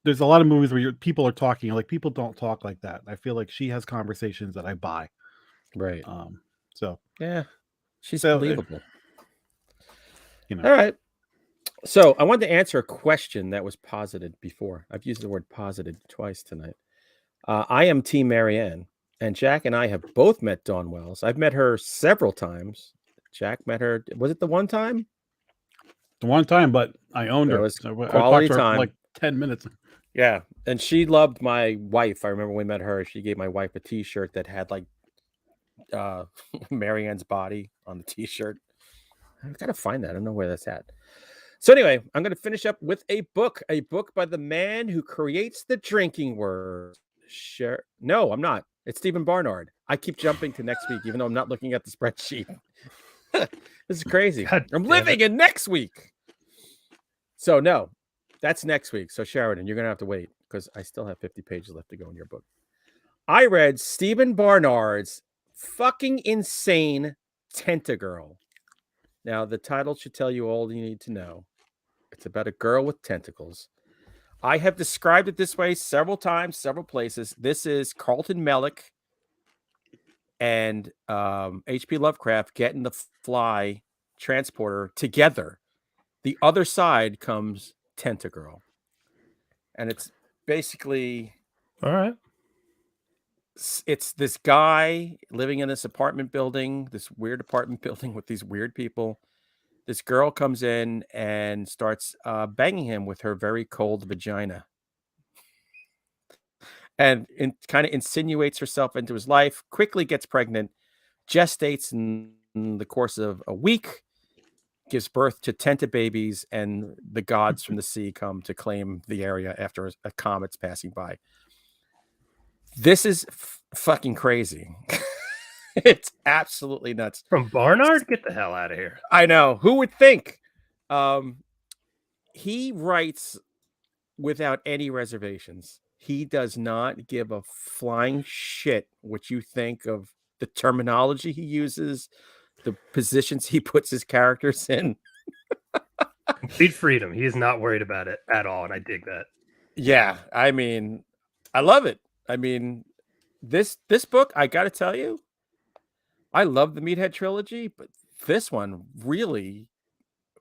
There's a lot of movies where people are talking like people don't talk like that. I feel like she has conversations that I buy. Right. So yeah, she's believable. All right. So I wanted to answer a question that was posited before. I've used the word posited twice tonight. I am Team Marianne, and Jack and I have both met Dawn Wells. I've met her several times. Jack met her. Was it the one time? The one time, but I owned her. It was so quality I talked to her time. for like 10 minutes. Yeah, and she loved my wife. I remember when we met her. She gave my wife a T-shirt that had like Marianne's body on the T-shirt. I've got to find that. I don't know where that's at. So anyway, I'm going to finish up with a book by the man who creates the drinking word. No, I'm not. It's Stephen Barnard. I keep jumping to next week, even though I'm not looking at the spreadsheet. This is crazy. God I'm damn living in next week. So no, that's next week. So Sheridan, you're gonna have to wait because I still have 50 pages left to go in your book. I read Stephen Barnard's fucking insane Tentagirl. Now the title should tell you all you need to know. It's about a girl with tentacles. I have described it this way several times, several places. This is Carlton Mellick and H.P. Lovecraft getting the fly transporter together. The other side comes Tentagirl. And it's basically... All right. It's this guy living in this apartment building, this weird apartment building with these weird people. This girl comes in and starts banging him with her very cold vagina. And kind of insinuates herself into his life, quickly gets pregnant, gestates in the course of a week, gives birth to babies, and the gods from the sea come to claim the area after a comet's passing by. This is fucking crazy. It's absolutely nuts. From Barnard? Get the hell out of here. I know. Who would think? He writes without any reservations. He does not give a flying shit what you think of the terminology he uses, the positions he puts his characters in. Complete freedom. He is not worried about it at all, and I dig that. Yeah, I mean, I love it. I mean, this book, I got to tell you, I love the Meathead trilogy, but this one really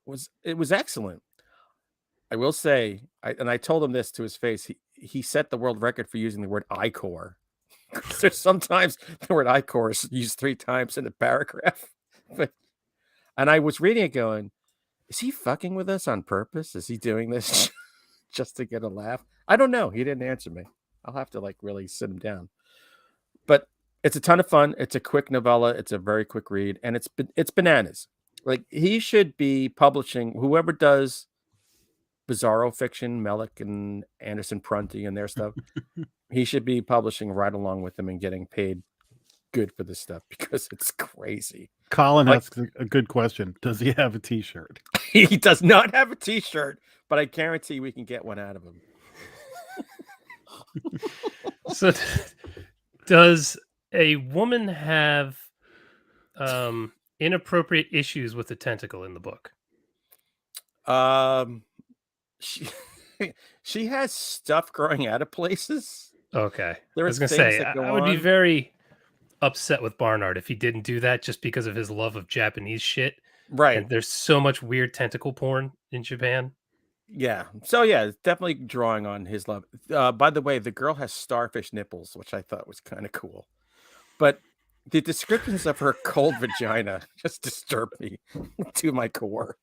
was excellent. I will say, I told him this to his face. He set the world record for using the word ichor. There's sometimes the word ichor is used 3 times in a paragraph. And I was reading it going, is he fucking with us on purpose? Is he doing this just to get a laugh? I don't know. He didn't answer me. I'll have to really sit him down. But it's a ton of fun. It's a quick novella. It's a very quick read, and it's bananas. Like, he should be publishing, whoever does Bizarro fiction, Mellick and Anderson Prunty and their stuff, he should be publishing right along with them and getting paid good for this stuff because it's crazy. Colin asks a good question. Does he have a t-shirt? He does not have a t-shirt, but I guarantee we can get one out of him. So does a woman have inappropriate issues with the tentacle in the book? She has stuff growing out of places. Okay. I was going to say, I would be very upset with Barnard if he didn't do that just because of his love of Japanese shit. Right. And there's so much weird tentacle porn in Japan. Yeah. So yeah, it's definitely drawing on his love. By the way, the girl has starfish nipples, which I thought was kind of cool. But the descriptions of her cold vagina just disturbed me to my core.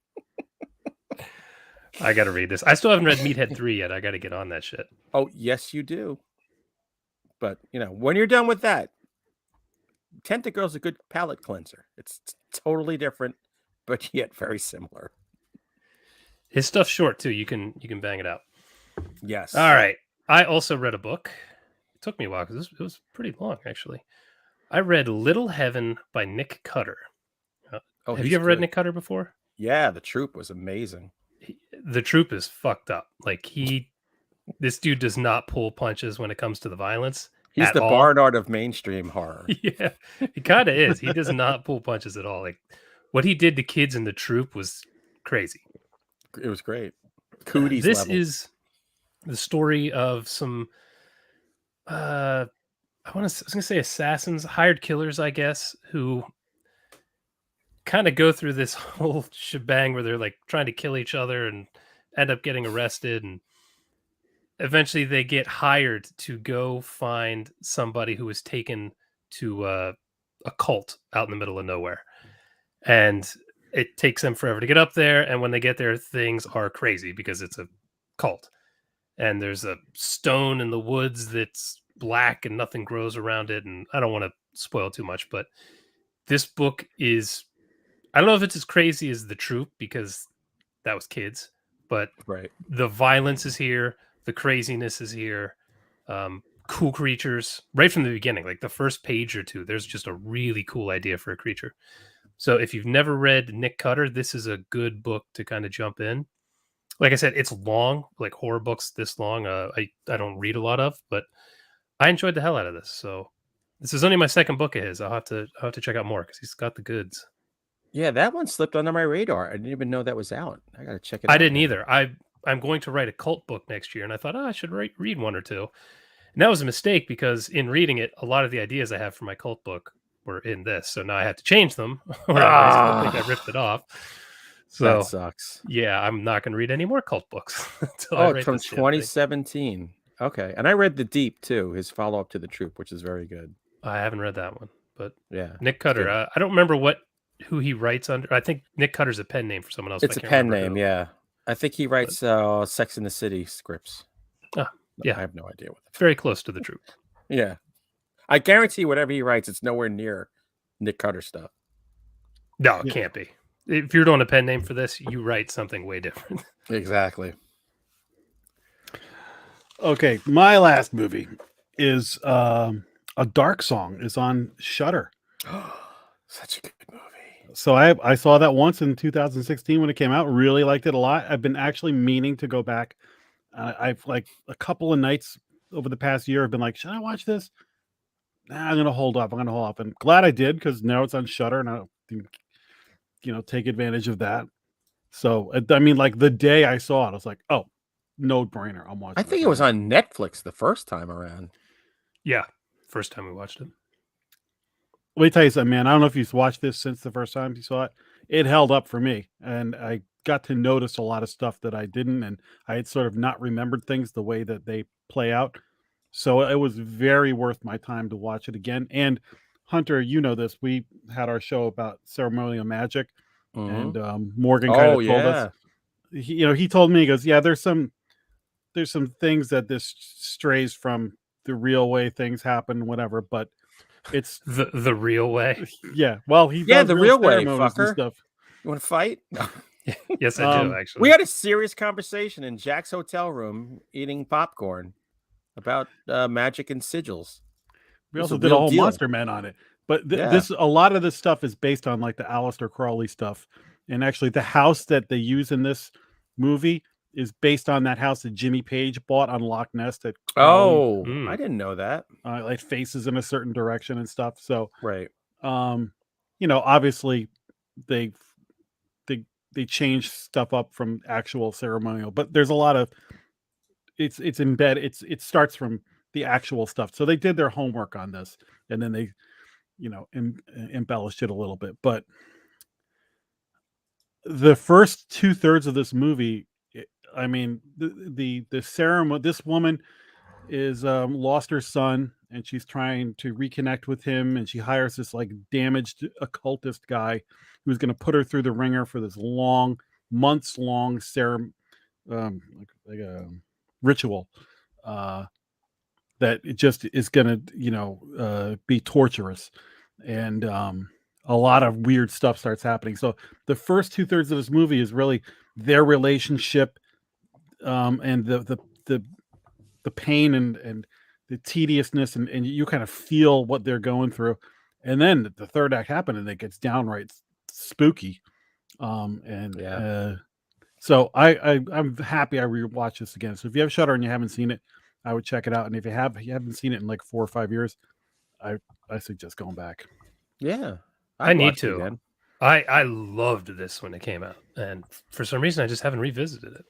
I got to read this. I still haven't read Meathead 3 yet. I got to get on that shit. Oh, yes, you do. But, when you're done with that, Tentagirl's a good palate cleanser. It's totally different, but yet very similar. His stuff's short, too. You can bang it out. Yes. All right. I also read a book. It took me a while because it was pretty long, actually. I read Little Heaven by Nick Cutter. Have you ever read Nick Cutter before? Yeah, The Troop was amazing. The Troop is fucked up. Like, this dude does not pull punches when it comes to the violence. He's the Barnard of mainstream horror. Yeah, he kind of is. He does not pull punches at all. Like, what he did to kids in The Troop was crazy. It was great. Cooties This level. is the story of some, I was going to say assassins, hired killers, I guess, who kind of go through this whole shebang where they're like trying to kill each other and end up getting arrested, and eventually they get hired to go find somebody who was taken to a cult out in the middle of nowhere, and it takes them forever to get up there, and when they get there, things are crazy because it's a cult, and there's a stone in the woods that's black and nothing grows around it, and I don't want to spoil too much, but this book is, I don't know if it's as crazy as The Troop because that was kids, but right. The violence is here. The craziness is here. Cool creatures right from the beginning. Like the first page or two, there's just a really cool idea for a creature. So if you've never read Nick Cutter, this is a good book to kind of jump in. Like I said, it's long, like horror books this long. I don't read a lot of, but I enjoyed the hell out of this. So this is only my second book of his. I'll have to check out more because he's got the goods. Yeah, that one slipped under my radar. I didn't even know that was out. I got to check it out. I didn't now. either. I'm going to write a cult book next year, and I thought, I should read one or two. And that was a mistake because in reading it, a lot of the ideas I have for my cult book were in this. So now I have to change them, or I think I ripped it off. So That sucks. yeah, I'm not going to read any more cult books. Oh, from 2017. Okay, and I read The Deep too, his follow up to The Troop, which is very good. I haven't read that one, but yeah, Nick Cutter. I don't remember who he writes under. I think Nick Cutter's a pen name for someone else. It's a pen name, yeah. I think he writes Sex in the City scripts. Yeah, I have no idea what. Very close to The Troop. Yeah, I guarantee whatever he writes, it's nowhere near Nick Cutter stuff. No, it can't be. If you're doing a pen name for this, you write something way different. Exactly. Okay, my last movie is A Dark Song is on Shudder. Such a good movie. So I saw that once in 2016 when it came out. Really liked it a lot. I've been actually meaning to go back. I've like a couple of nights over the past year. I've been like, should I watch this? Nah, I'm gonna hold up. And glad I did because now it's on Shudder and I take advantage of that. So I mean, like the day I saw it, I was like, oh, no brainer. I'm watching. I think it was on Netflix the first time around. Yeah, first time we watched it. Let me tell you something, man. I don't know if you've watched this since the first time you saw it. It held up for me, and I got to notice a lot of stuff that I didn't, and I had sort of not remembered things the way that they play out. So it was very worth my time to watch it again. And Hunter, you know this. We had our show about ceremonial magic, and Morgan kind of told us. He told me, he goes, yeah, there's some things that this strays from the real way things happen, whatever, but it's the real way. Yeah. Well, the real way, fucker. Stuff. You want to fight? No. Yes, I do, actually. We had a serious conversation in Jack's hotel room eating popcorn about magic and sigils. We also did a whole Monster Men on it. But a lot of this stuff is based on like the Aleister Crowley stuff. And actually the house that they use in this movie is based on that house that Jimmy Page bought on Loch Ness. I didn't know that. Like faces in a certain direction and stuff. So right. Obviously they change stuff up from actual ceremonial, but there's a lot of it's embedded. It starts from the actual stuff. So they did their homework on this, and then they, embellished it a little bit. But the first 2/3 of this movie, I mean, the ceremony. This woman is lost her son, and she's trying to reconnect with him, and she hires this like damaged occultist guy who's going to put her through the ringer for this months long ritual that it just is going to be torturous, and a lot of weird stuff starts happening. So the first 2/3 of this movie is really their relationship, and the pain and the tediousness, and you kind of feel what they're going through. And then the third act happened, and it gets downright spooky. So I'm happy I rewatched this again. So if you have Shudder and you haven't seen it, I would check it out. And if you haven't seen it in like 4 or 5 years, I suggest going back. Yeah, I need to. Again. I loved this when it came out, and for some reason I just haven't revisited it.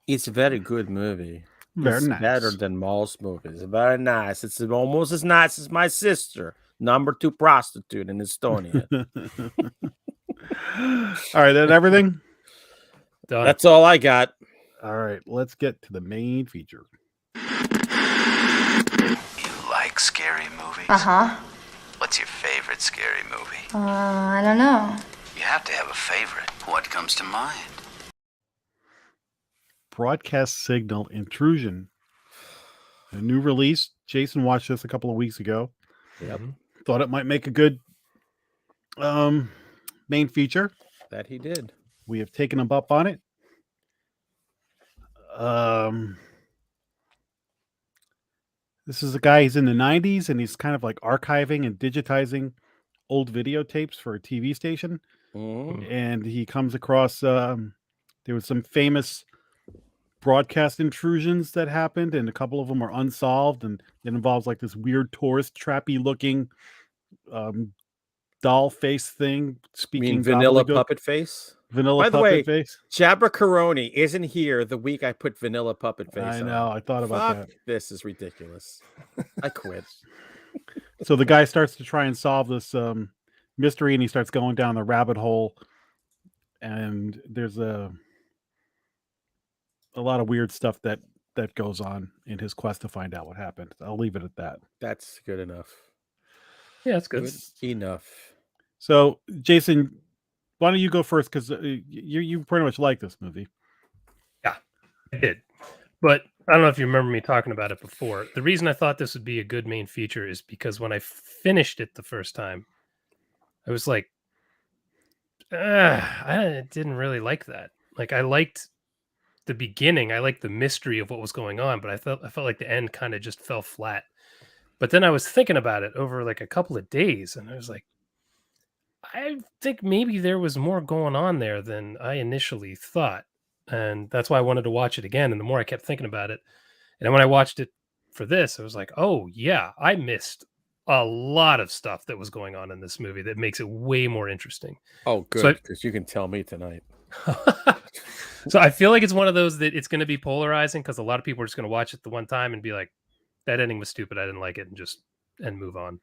It's a very good movie. Very nice. Better than most movies. Very nice. It's almost as nice as my sister, number 2 prostitute in Estonia. All right, that everything? Done. That's all I got. All right, let's get to the main feature. You like scary movies? Uh-huh. What's your favorite scary movie? I don't know. You have to have a favorite. What comes to mind? Broadcast Signal Intrusion. A new release. Jason watched this a couple of weeks ago. Yep. Thought it might make a good main feature. That he did. We have taken him up on it. This is a guy, he's in the 90s, and he's kind of like archiving and digitizing old videotapes for a TV station, Mhm. and he comes across there was some famous broadcast intrusions that happened, and a couple of them are unsolved, and it involves like this weird tourist trappy looking um, doll face thing You speaking mean Vanilla gobbledygook. Puppet Face? Vanilla By the puppet way, face. Jabra Caroni isn't here the week I put Vanilla Puppet Face I on. know. I thought about Fuck, that. this is ridiculous. I quit. So the guy starts to try and solve this mystery, and he starts going down the rabbit hole. And there's a lot of weird stuff that goes on in his quest to find out what happened. I'll leave it at that. That's good enough. Yeah, that's good. Good enough. So, Jason, why don't you go first? Because you pretty much like this movie. Yeah, I did. But I don't know if you remember me talking about it before. The reason I thought this would be a good main feature is because when I finished it the first time, I was like, I didn't really like that. Like, I liked the beginning. I liked the mystery of what was going on, but I felt like the end kind of just fell flat. But then I was thinking about it over like a couple of days, and I was like, I think maybe there was more going on there than I initially thought. And that's why I wanted to watch it again. And the more I kept thinking about it, and then when I watched it for this, I was like, oh, yeah, I missed a lot of stuff that was going on in this movie that makes it way more interesting. Oh, good, because you can tell me tonight. So I feel like it's one of those that it's going to be polarizing because a lot of people are just going to watch it the one time and be like, that ending was stupid, I didn't like it, and move on.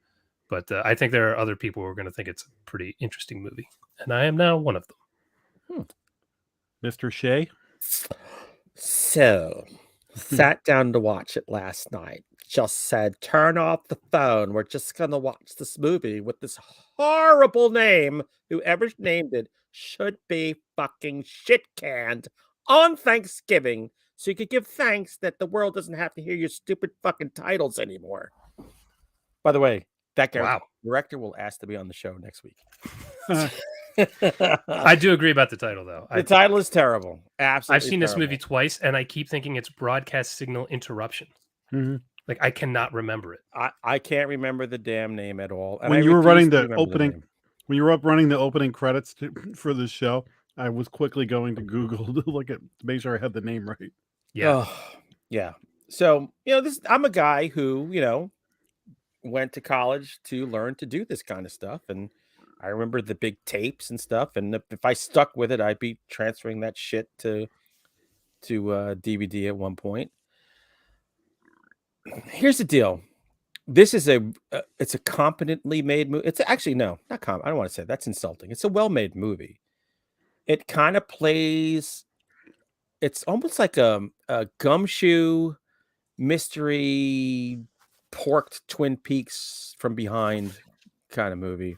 But I think there are other people who are going to think it's a pretty interesting movie, and I am now one of them. Mr. Shea? So, sat down to watch it last night. Just said, turn off the phone. We're just going to watch this movie with this horrible name. Whoever named it should be fucking shit canned on Thanksgiving. So you could give thanks that the world doesn't have to hear your stupid fucking titles anymore. By the way, that director will ask to be on the show next week. I do agree about the title, though. The title is terrible. Absolutely. I've seen this movie twice, and I keep thinking it's Broadcast Signal Interruption. Mm-hmm. Like, I cannot remember it. I can't remember the damn name at all. And when you were running the opening, when you were up running the opening credits for the show, I was quickly going to Google to make sure I had the name right. Yeah. Yeah. So, I'm a guy who, went to college to learn to do this kind of stuff. And I remember the big tapes and stuff. And if I stuck with it, I'd be transferring that shit to DVD at one point. Here's the deal. This is it's a competently made movie. It's actually, no, not I don't want to say that's insulting. It's a well-made movie. It kind of plays, it's almost like a gumshoe mystery porked Twin Peaks from behind kind of movie.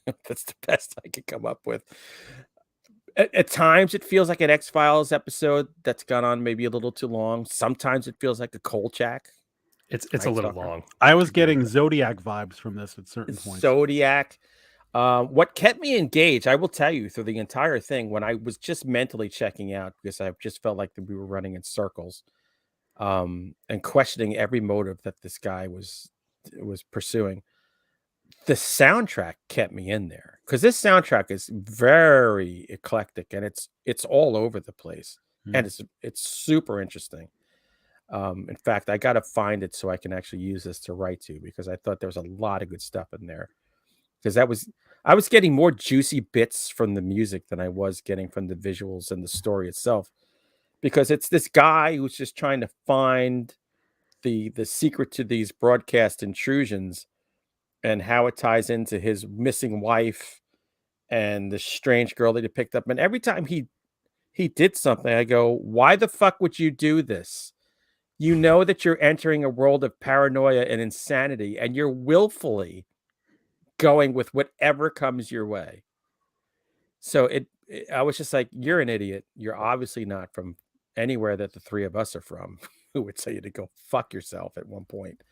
That's the best I could come up with. At times it feels like an X-Files episode that's gone on maybe a little too long. Sometimes it feels like a Kolchak. It's a little long. I was getting Zodiac vibes from this at certain points. Zodiac. What kept me engaged, I will tell you, through the entire thing, when I was just mentally checking out, because I just felt like we were running in circles, and questioning every motive that this guy was pursuing. The soundtrack kept me in there, because this soundtrack is very eclectic, and it's all over the place, and it's super interesting. In fact, I got to find it so I can actually use this to write to, because I thought there was a lot of good stuff in there. Because I was getting more juicy bits from the music than I was getting from the visuals and the story itself, because it's this guy who's just trying to find the secret to these broadcast intrusions and how it ties into his missing wife and the strange girl that he picked up. And every time he did something, I go, why the fuck would you do this? You know that you're entering a world of paranoia and insanity, and you're willfully going with whatever comes your way. So I was just like, you're an idiot. You're obviously not from anywhere that the three of us are from, who would tell you to go fuck yourself at one point.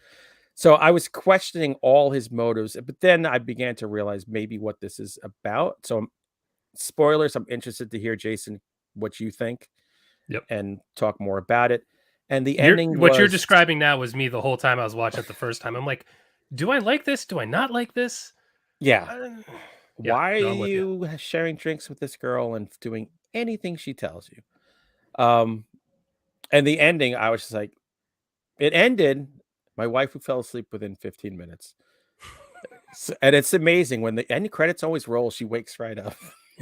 So I was questioning all his motives, but then I began to realize maybe what this is about. So spoilers, I'm interested to hear, Jason, what you think. Yep. And talk more about it. And the ending what you're describing now was me the whole time I was watching it the first time. I'm like, do I like this? Do I not like this? Yeah. Yeah, Why no, are I'm with you. you sharing drinks with this girl and doing anything she tells you? And the ending, I was just like, it ended. My wife who fell asleep within 15 minutes. And it's amazing when the end credits always roll, she wakes right up.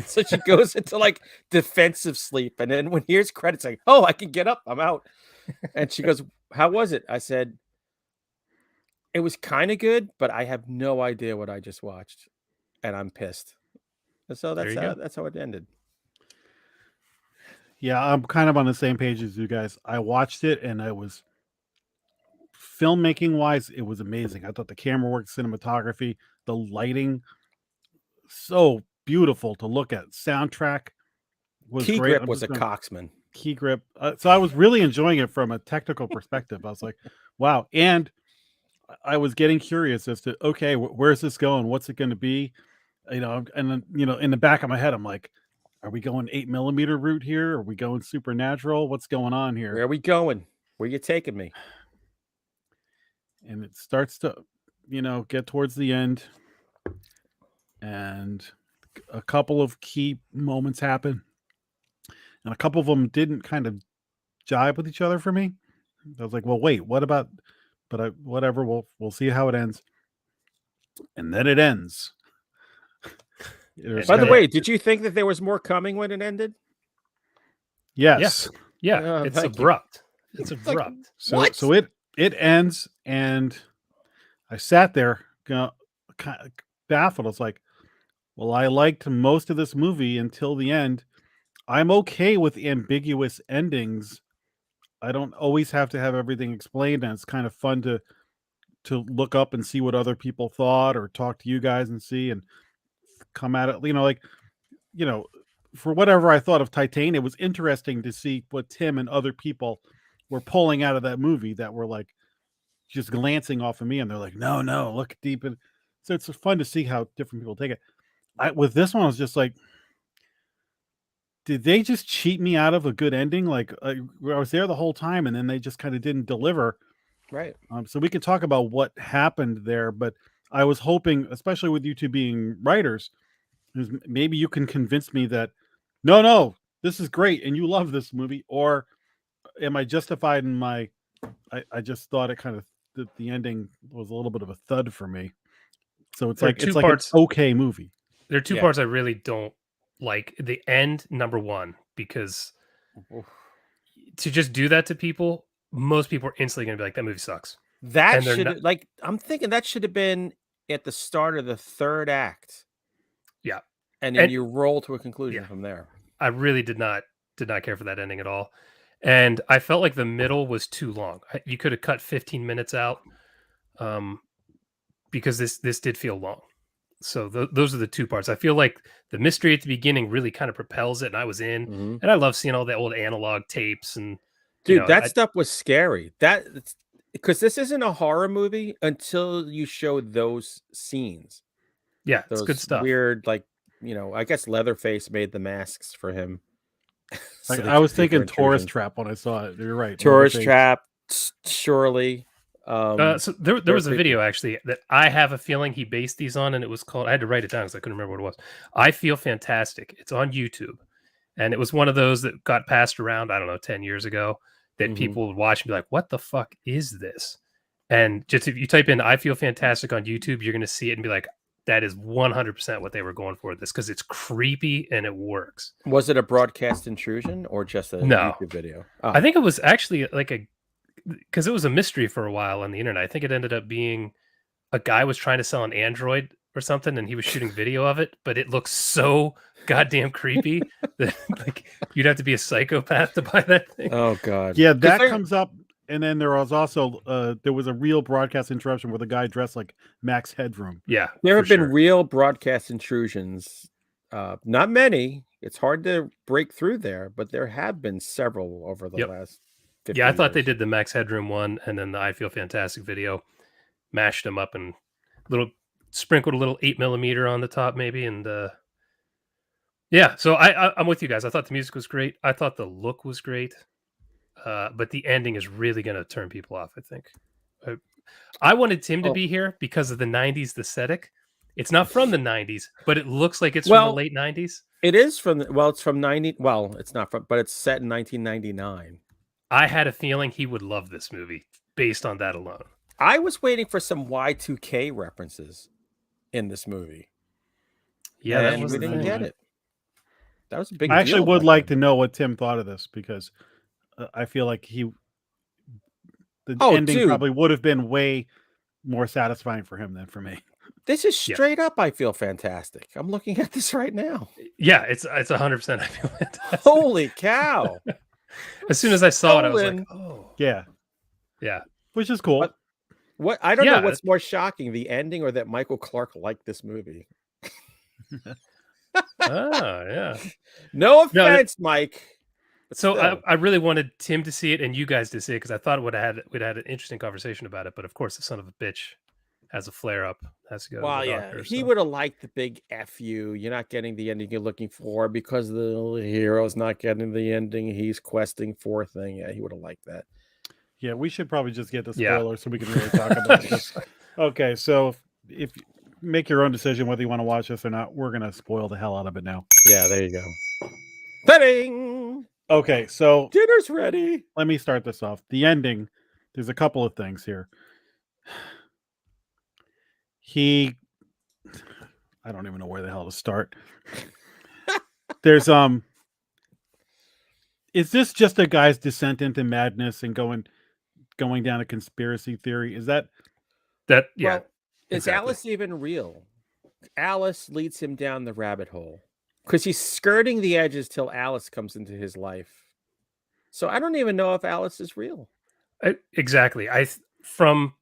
So she goes into like defensive sleep. And then when here's credits, like, oh, I can get up, I'm out. And she goes, how was it? I said, it was kind of good, but I have no idea what I just watched. And I'm pissed. And so There you go. that's how it ended. Yeah, I'm kind of on the same page as you guys. I watched it and I was filmmaking wise, it was amazing. I thought the camera work, cinematography, the lighting, so beautiful to look at. Soundtrack was Key great. Grip was a coxman. Key Grip. So I was really enjoying it from a technical perspective. I was like, wow. And I was getting curious as to, okay, where's this going? What's it going to be? And then, in the back of my head, I'm like, are we going 8mm route here? Are we going supernatural? What's going on here? Where are we going? Where are you taking me? And it starts to, get towards the end. And a couple of key moments happen. And a couple of them didn't kind of jibe with each other for me. I was like, well, wait, what about, whatever, we'll see how it ends. And then it ends. By the way, did you think that there was more coming when it ended? Yes. Yeah, it's abrupt. It's abrupt. So it ends, and I sat there, kind of baffled. It's like, well, I liked most of this movie until the end. I'm okay with ambiguous endings. I don't always have to have everything explained, and it's kind of fun to look up and see what other people thought, or talk to you guys and see and come at it. For whatever I thought of Titan, it was interesting to see what Tim and other people were pulling out of that movie that were like just glancing off of me, and they're like, no, look deep in. So it's fun to see how different people take it. With this one, I was just like, did they just cheat me out of a good ending? Like I was there the whole time, and then they just kind of didn't deliver. Right. So we could talk about what happened there, but I was hoping, especially with you two being writers, maybe you can convince me that no, this is great and you love this movie, or am I justified in my? I just thought it kind of the ending was a little bit of a thud for me. So it's like an okay movie. There are two parts I really don't like. The end, number one, because to just do that to people, most people are instantly going to be like, that movie sucks. That should I'm thinking that should have been at the start of the third act. Yeah. And then you roll to a conclusion from there. I really did not care for that ending at all. And I felt like the middle was too long. You could have cut 15 minutes out, because this did feel long. So those are the two parts. I feel like the mystery at the beginning really kind of propels it, and I was in. Mm-hmm. And I love seeing all the old analog tapes. And dude, that stuff was scary. Because this isn't a horror movie until you show those scenes. Yeah, those it's good stuff. Weird, I guess Leatherface made the masks for him. So I was thinking Tourist Trap when I saw it. You're right. Tourist Trap, surely. So there was a video actually that I have a feeling he based these on, and it was called, I had to write it down because I couldn't remember what it was. I Feel Fantastic. It's on YouTube. And it was one of those that got passed around, I don't know, 10 years ago, that people would watch and be like, what the fuck is this? And just if you type in I Feel Fantastic on YouTube, you're going to see it and be like, that is 100% what they were going for this, because it's creepy and it works. Was it a broadcast intrusion or just a YouTube video? Oh. I think it was actually because it was a mystery for a while on the internet. I think it ended up being a guy was trying to sell an Android or something, and he was shooting video of it, but it looks so goddamn creepy that you'd have to be a psychopath to buy that thing. Oh god. Yeah, that comes up. And then there was also there was a real broadcast interruption with a guy dressed like Max Headroom. Yeah, there have been real broadcast intrusions. Not many. It's hard to break through there, but there have been several over the last 50 I thought years. they did the Max Headroom one, and then the I Feel Fantastic video, mashed them up and sprinkled a little 8mm on the top, maybe, and yeah. So I'm with you guys. I thought the music was great. I thought the look was great. But the ending is really going to turn people off, I think. I wanted Tim to be here because of the 90s aesthetic. It's not from the 90s, but it looks like it's from Well, the late 90s. It is from it's from 90. Well, it's not from, but it's set in 1999. I had a feeling he would love this movie based on that alone. I was waiting for some Y2K references in this movie. Yeah, that and was we the didn't thing. get it. That was a big I actually deal would back like then. to know what Tim thought of this because I feel like the Oh, ending dude. probably would have been way more satisfying for him than for me. This is Yeah. straight up. I feel fantastic. I'm looking at this right now. Yeah, it's 100%. I feel fantastic. Holy cow! As soon as I saw it, I was like, Stolen. oh, Yeah, yeah. which is cool. What I don't Yeah. know what's more shocking, the ending or that Michael Clark liked this movie. Oh, yeah. No No, offense, Mike. but So still. I really wanted Tim to see it and you guys to see it because I thought we'd had an interesting conversation about it. But of course, the son of a bitch has a flare up. Has to go Well, to the yeah, doctor. he so. would have liked the big F you. You're not getting the ending you're looking for because the hero's not getting the ending he's questing for thing. Yeah, he would have liked that. Yeah, we should probably just get the Yeah. spoilers so we can really talk about this. Okay, so if you make your own decision whether you want to watch this or not, we're gonna spoil the hell out of it now. Yeah, there you go. Ta-ding! Okay, so Dinner's ready. let me start this off. The ending, there's a couple of things here. I don't even know where the hell to start. There's is this just a guy's descent into madness and going down a conspiracy theory? Is that That, yeah. Well, is exactly. Alice even real? Alice leads him down the rabbit hole because he's skirting the edges till Alice comes into his life. So I don't even know if Alice is real. Exactly. From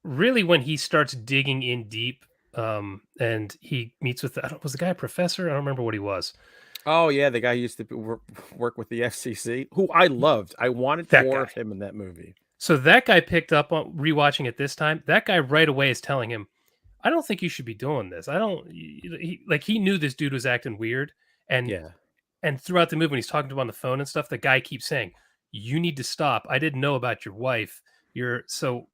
really when he starts digging in deep, and he meets with was the guy a professor? I don't remember what he was. Oh yeah, the guy who used to work with the FCC, who I loved. I wanted That more guy. of him in that movie. So that guy picked up on rewatching it this time. That guy right away is telling him, "I don't think you should be doing this. I don't." He knew this dude was acting weird, and Yeah, and throughout the movie when he's talking to him on the phone and stuff, the guy keeps saying, "You need to stop. I didn't know about your wife. So."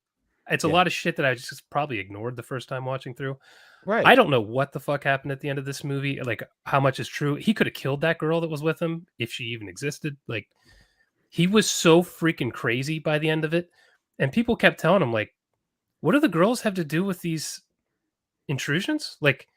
It's a Yeah. lot of shit that I just probably ignored the first time watching through. right. I don't know what the fuck happened at the end of this movie. Like how much is true. He could have killed that girl that was with him if she even existed. Like he was so freaking crazy by the end of it. And people kept telling him, like, what do the girls have to do with these intrusions? Like,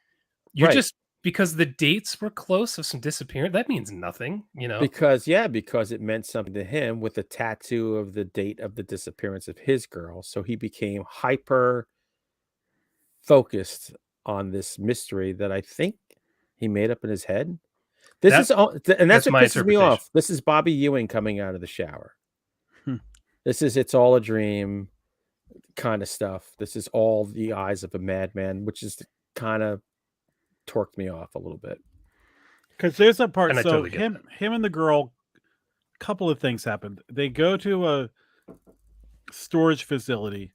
you're Right. just because the dates were close of some disappearance. That means nothing, you know? Because it meant something to him with the tattoo of the date of the disappearance of his girl. So he became hyper focused on this mystery that I think he made up in his head. This That- is all, and that's that's what my pisses me interpretation. off. This is Bobby Ewing coming out of the shower. Hmm. This is it's all a dream kind of stuff. This is all the eyes of a madman, which is kind of torqued me off a little bit. because there's a part? And I So totally get him and the girl, couple of things happened. They go to a storage facility,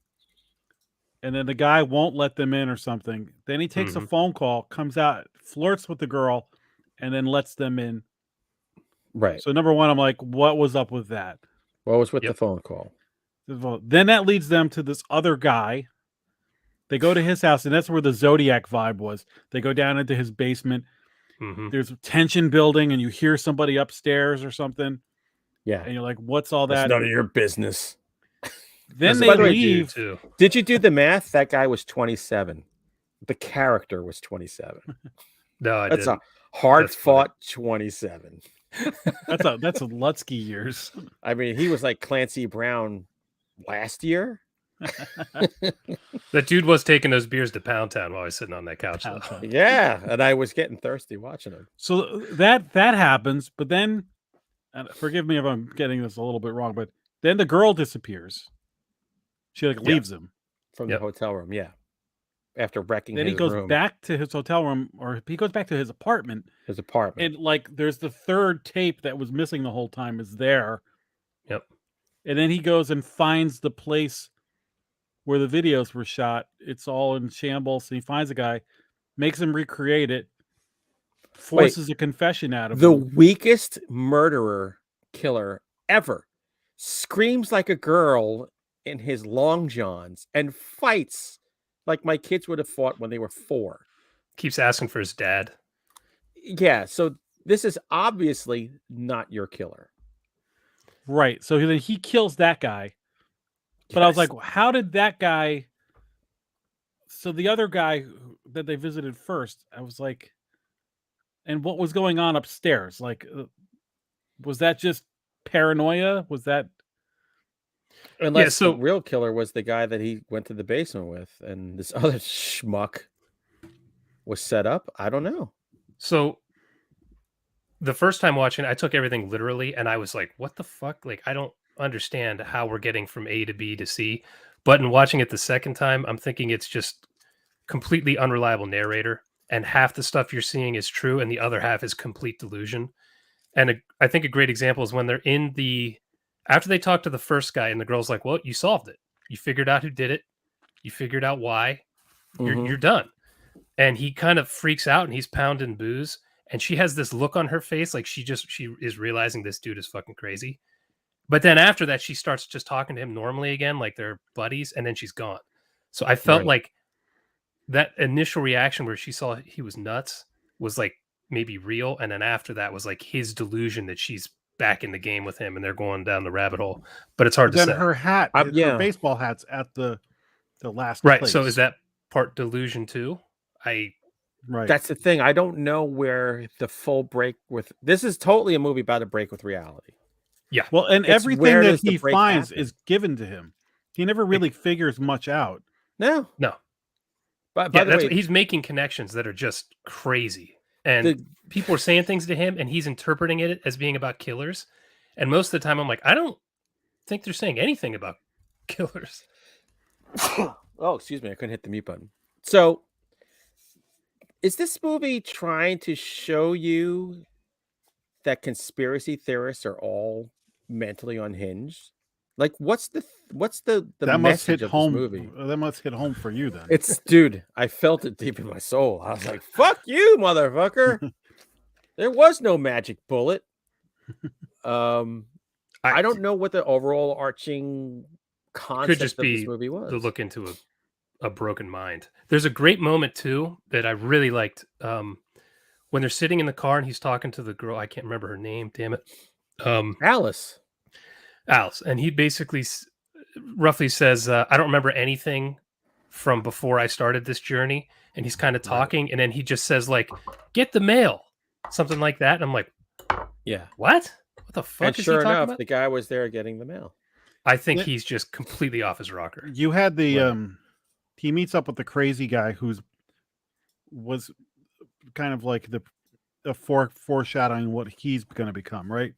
and then the guy won't let them in or something. Then he takes a Mhm. phone call, comes out, flirts with the girl, and then lets them in. Right. So number one, I'm like, what was up with that? What was with Yep. the phone call? Then that leads them to this other guy. They go to his house, and that's where the Zodiac vibe was. They go down into his basement. Mhm. There's tension building, and you hear somebody upstairs or something, Yeah. and you're like, "What's all That's that?" none of your business. Then There's they a dude, leave. too. Did you do the math? That guy was 27. The character was 27. No, I That's didn't. a hard That's funny. fought 27. That's a Lutsky years. I mean, he was like Clancy Brown last year. That dude was taking those beers to Pound Town while I was sitting on that couch. Though. Yeah, and I was getting thirsty watching him. So that happens, but then, and forgive me if I'm getting this a little bit wrong, but then the girl disappears. She like Yeah. leaves him. From Yep. the hotel room, yeah. After wrecking Then his he goes room, back to his hotel room, or he goes back to his apartment, his apartment. and like there's the third tape that was missing the whole time is there. Yep. And then he goes and finds the place where the videos were shot. It's all in shambles. And he finds a guy, makes him recreate it, forces a confession out of The him. weakest murderer killer ever screams like a girl in his long johns and fights like my kids would have fought when they were 4. Keeps asking for his dad. Yeah, so this is obviously not your killer. Right. So then he kills that guy. But I was Yes. like, how did that guy? So the other guy that they visited first, I was like, and what was going on upstairs? Like, was that just paranoia? Was that? Unless so- the real killer was the guy that he went to the basement with, and this other schmuck was set up. I don't know. So the first time watching, I took everything literally, and I was like, "What the fuck?" Like, I don't understand how we're getting from A to B to C. But in watching it the second time, I'm thinking it's just completely unreliable narrator, and half the stuff you're seeing is true, and the other half is complete delusion. And I think a great example is when they're in the after they talk to the first guy, and the girl's like, "Well, you solved it. You figured out who did it. You figured out why. You're done." And he kind of freaks out, and he's pounding booze. And she has this look on her face like she is realizing this dude is fucking crazy. But then after that, she starts just talking to him normally again, like they're buddies, and then she's gone. So I felt like that initial reaction where she saw he was nuts was like maybe real. And then after that was like his delusion that she's back in the game with him and they're going down the rabbit hole. But it's hard to Then say. her hat, yeah. her baseball hat's at the last Right. place. So is that part delusion too? Right. That's the thing. I don't know where the full break with this is totally a movie about a break with reality. Yeah. Well, and It's everything where that does the he break finds happen? is given to him. He never really figures much out. No. By Yeah, the that's way, he's making connections that are just crazy. And the- people are saying things to him and he's interpreting it as being about killers. And most of the time I'm like, I don't think they're saying anything about killers. oh, excuse me, I couldn't hit the mute button. So, is this movie trying to show you that conspiracy theorists are all mentally unhinged? Like, what's the That must hit message of home. this movie? That must hit home for you then. It's dude, I felt it deep in my soul. I was like, "Fuck you, motherfucker!" There was no magic bullet. I don't know what the overall arching concept Could just of this be movie was. to look into a broken mind. There's a great moment too that I really liked when they're sitting in the car and he's talking to the girl. I can't remember her name. Damn it. Alice. And he basically roughly says, I don't remember anything from before I started this journey. And he's kind of talking, and then he just says, like, get the mail, something like that. And I'm like, Yeah. what the fuck And is sure he talking enough, about? the guy was there getting the mail. I think he's just completely off his rocker. You had the he meets up with the crazy guy was kind of like the foreshadowing what he's going to become, right?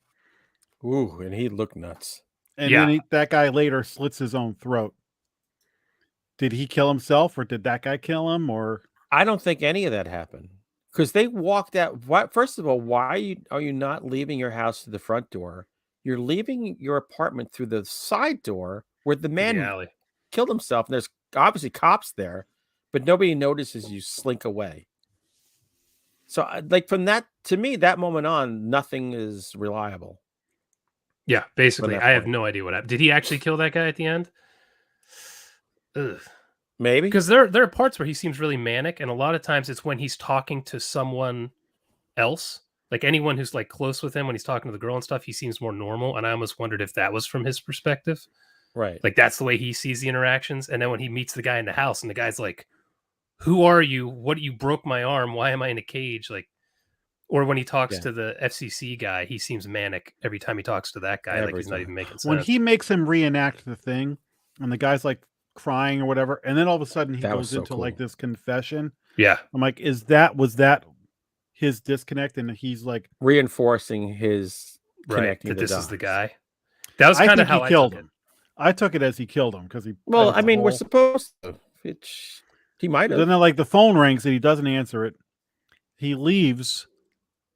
Ooh, and he looked nuts. And Yeah. then that guy later slits his own throat. Did he kill himself, or did that guy kill him? Or I don't think any of that happened because they walked out. First of all, why are you not leaving your house to the front door? You're leaving your apartment through the side door where the In man the alley. killed himself, and there's obviously cops there, but nobody notices you slink away. So, like from that to me, that moment on, nothing is reliable. Yeah, basically, that I have point. no idea what happened. Did he actually kill that guy at the end? Ugh. Maybe Because there are parts where he seems really manic, and a lot of times it's when he's talking to someone else, like anyone who's like close with him when he's talking to the girl and stuff. He seems more normal, and I almost wondered if that was from his perspective, right. like that's the way he sees the interactions. And then when he meets the guy in the house, and the guy's like, "Who are you? What? You broke my arm. Why am I in a cage?" Like, or when he talks Yeah. to the FCC guy, he seems manic every time he talks to that guy, like Every he's not time. even making sense. when he makes him reenact the thing, and the guy's like crying or whatever, and then all of a sudden he That was goes so into like cool. this confession. yeah, I'm like, was that his disconnect? And he's like, Reinforcing his right, connecting that the this is the dots. guy. That was I kind of think how he killed I took him. I took it as he killed him because he. Well, cut I the mean, we're hole. supposed to. He might Then have. like the phone rings and he doesn't answer it. He leaves,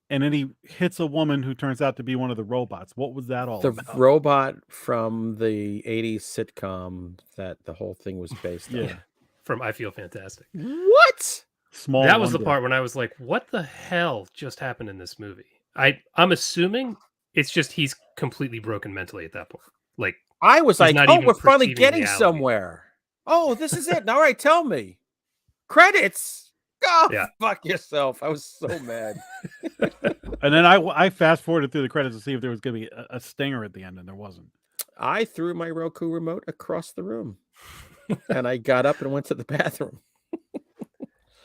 and then he hits a woman who turns out to be one of the robots. What was that all The about? robot from the 80s sitcom that the whole thing was based Yeah. on. from I Feel Fantastic. What? Small. That was the wonder. part when I was like, what the hell just happened in this movie? I'm assuming it's just he's completely broken mentally at that point. Like, I was He's like, not oh, even we're finally perceiving getting reality. somewhere. Oh, this is it. All right, tell me. Credits. Go Yeah. fuck yourself. I was so mad. And then I fast forwarded through the credits to see if there was going to be a stinger at the end, and there wasn't. I threw my Roku remote across the room, and I got up and went to the bathroom.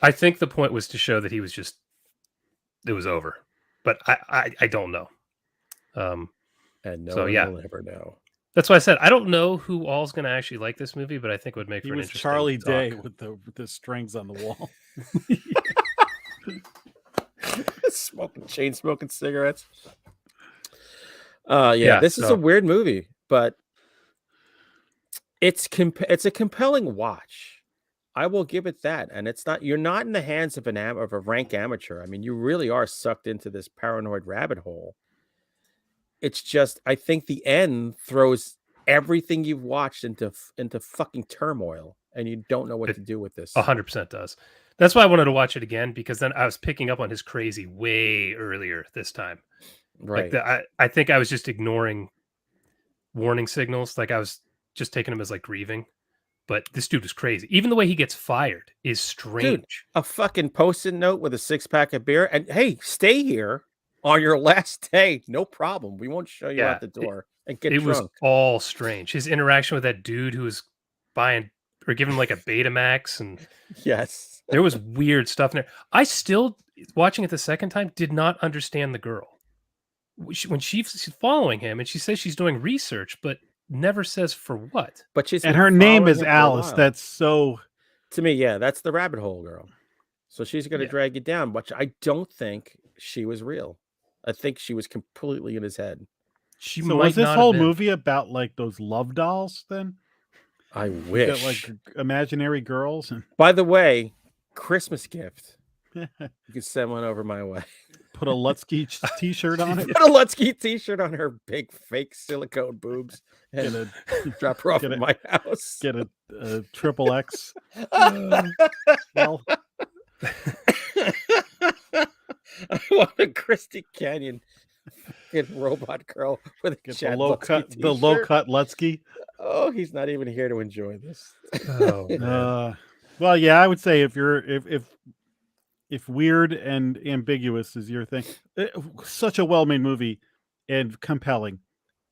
I think the point was to show that he was just, it was over, but I don't know. And no So, one yeah. will ever know. That's why I said I don't know who all's going to actually like this movie, but I think it would make He for an was interesting Charlie talk. Day with the strings on the wall. Chain smoking cigarettes. This is a weird movie, but it's a compelling watch. I will give it that. And it's not, you're not in the hands of of a rank amateur. I mean, you really are sucked into this paranoid rabbit hole. It's just, I think the end throws everything you've watched into fucking turmoil, and you don't know what to do with this. 100% does. That's why I wanted to watch it again, because then I was picking up on his crazy way earlier this time. Right. Like I think I was just ignoring warning signals. Like I was just taking him as like grieving. But this dude was crazy. Even the way he gets fired is strange. Dude, a fucking Post-it note with a 6-pack of beer, and hey, stay here on your last day. No problem. We won't show you out the door and get it drunk. Was all strange. His interaction with that dude who was buying or giving him like a Betamax, and yes, there was weird stuff in there. I still, watching it the second time, did not understand the girl. When she's following him and she says she's doing research, but never says for what. But she's, and her name is Alice. That's so, to me, yeah, that's the rabbit hole girl. So she's going to drag you down, but I don't think she was real. I think she was completely in his head. So was this whole movie about like those love dolls then? I wish. Like imaginary girls. By the way, Christmas gift. You can send one over my way. Put a Lutsky t-shirt on it. Put a Lutsky t-shirt on her big fake silicone boobs and drop her off at my house. Get a triple X. Well, I want a Christy Canyon robot girl with a the low cut Lutsky. Oh, he's not even here to enjoy this. Well, yeah, I would say if weird and ambiguous is your thing, such a well-made movie and compelling,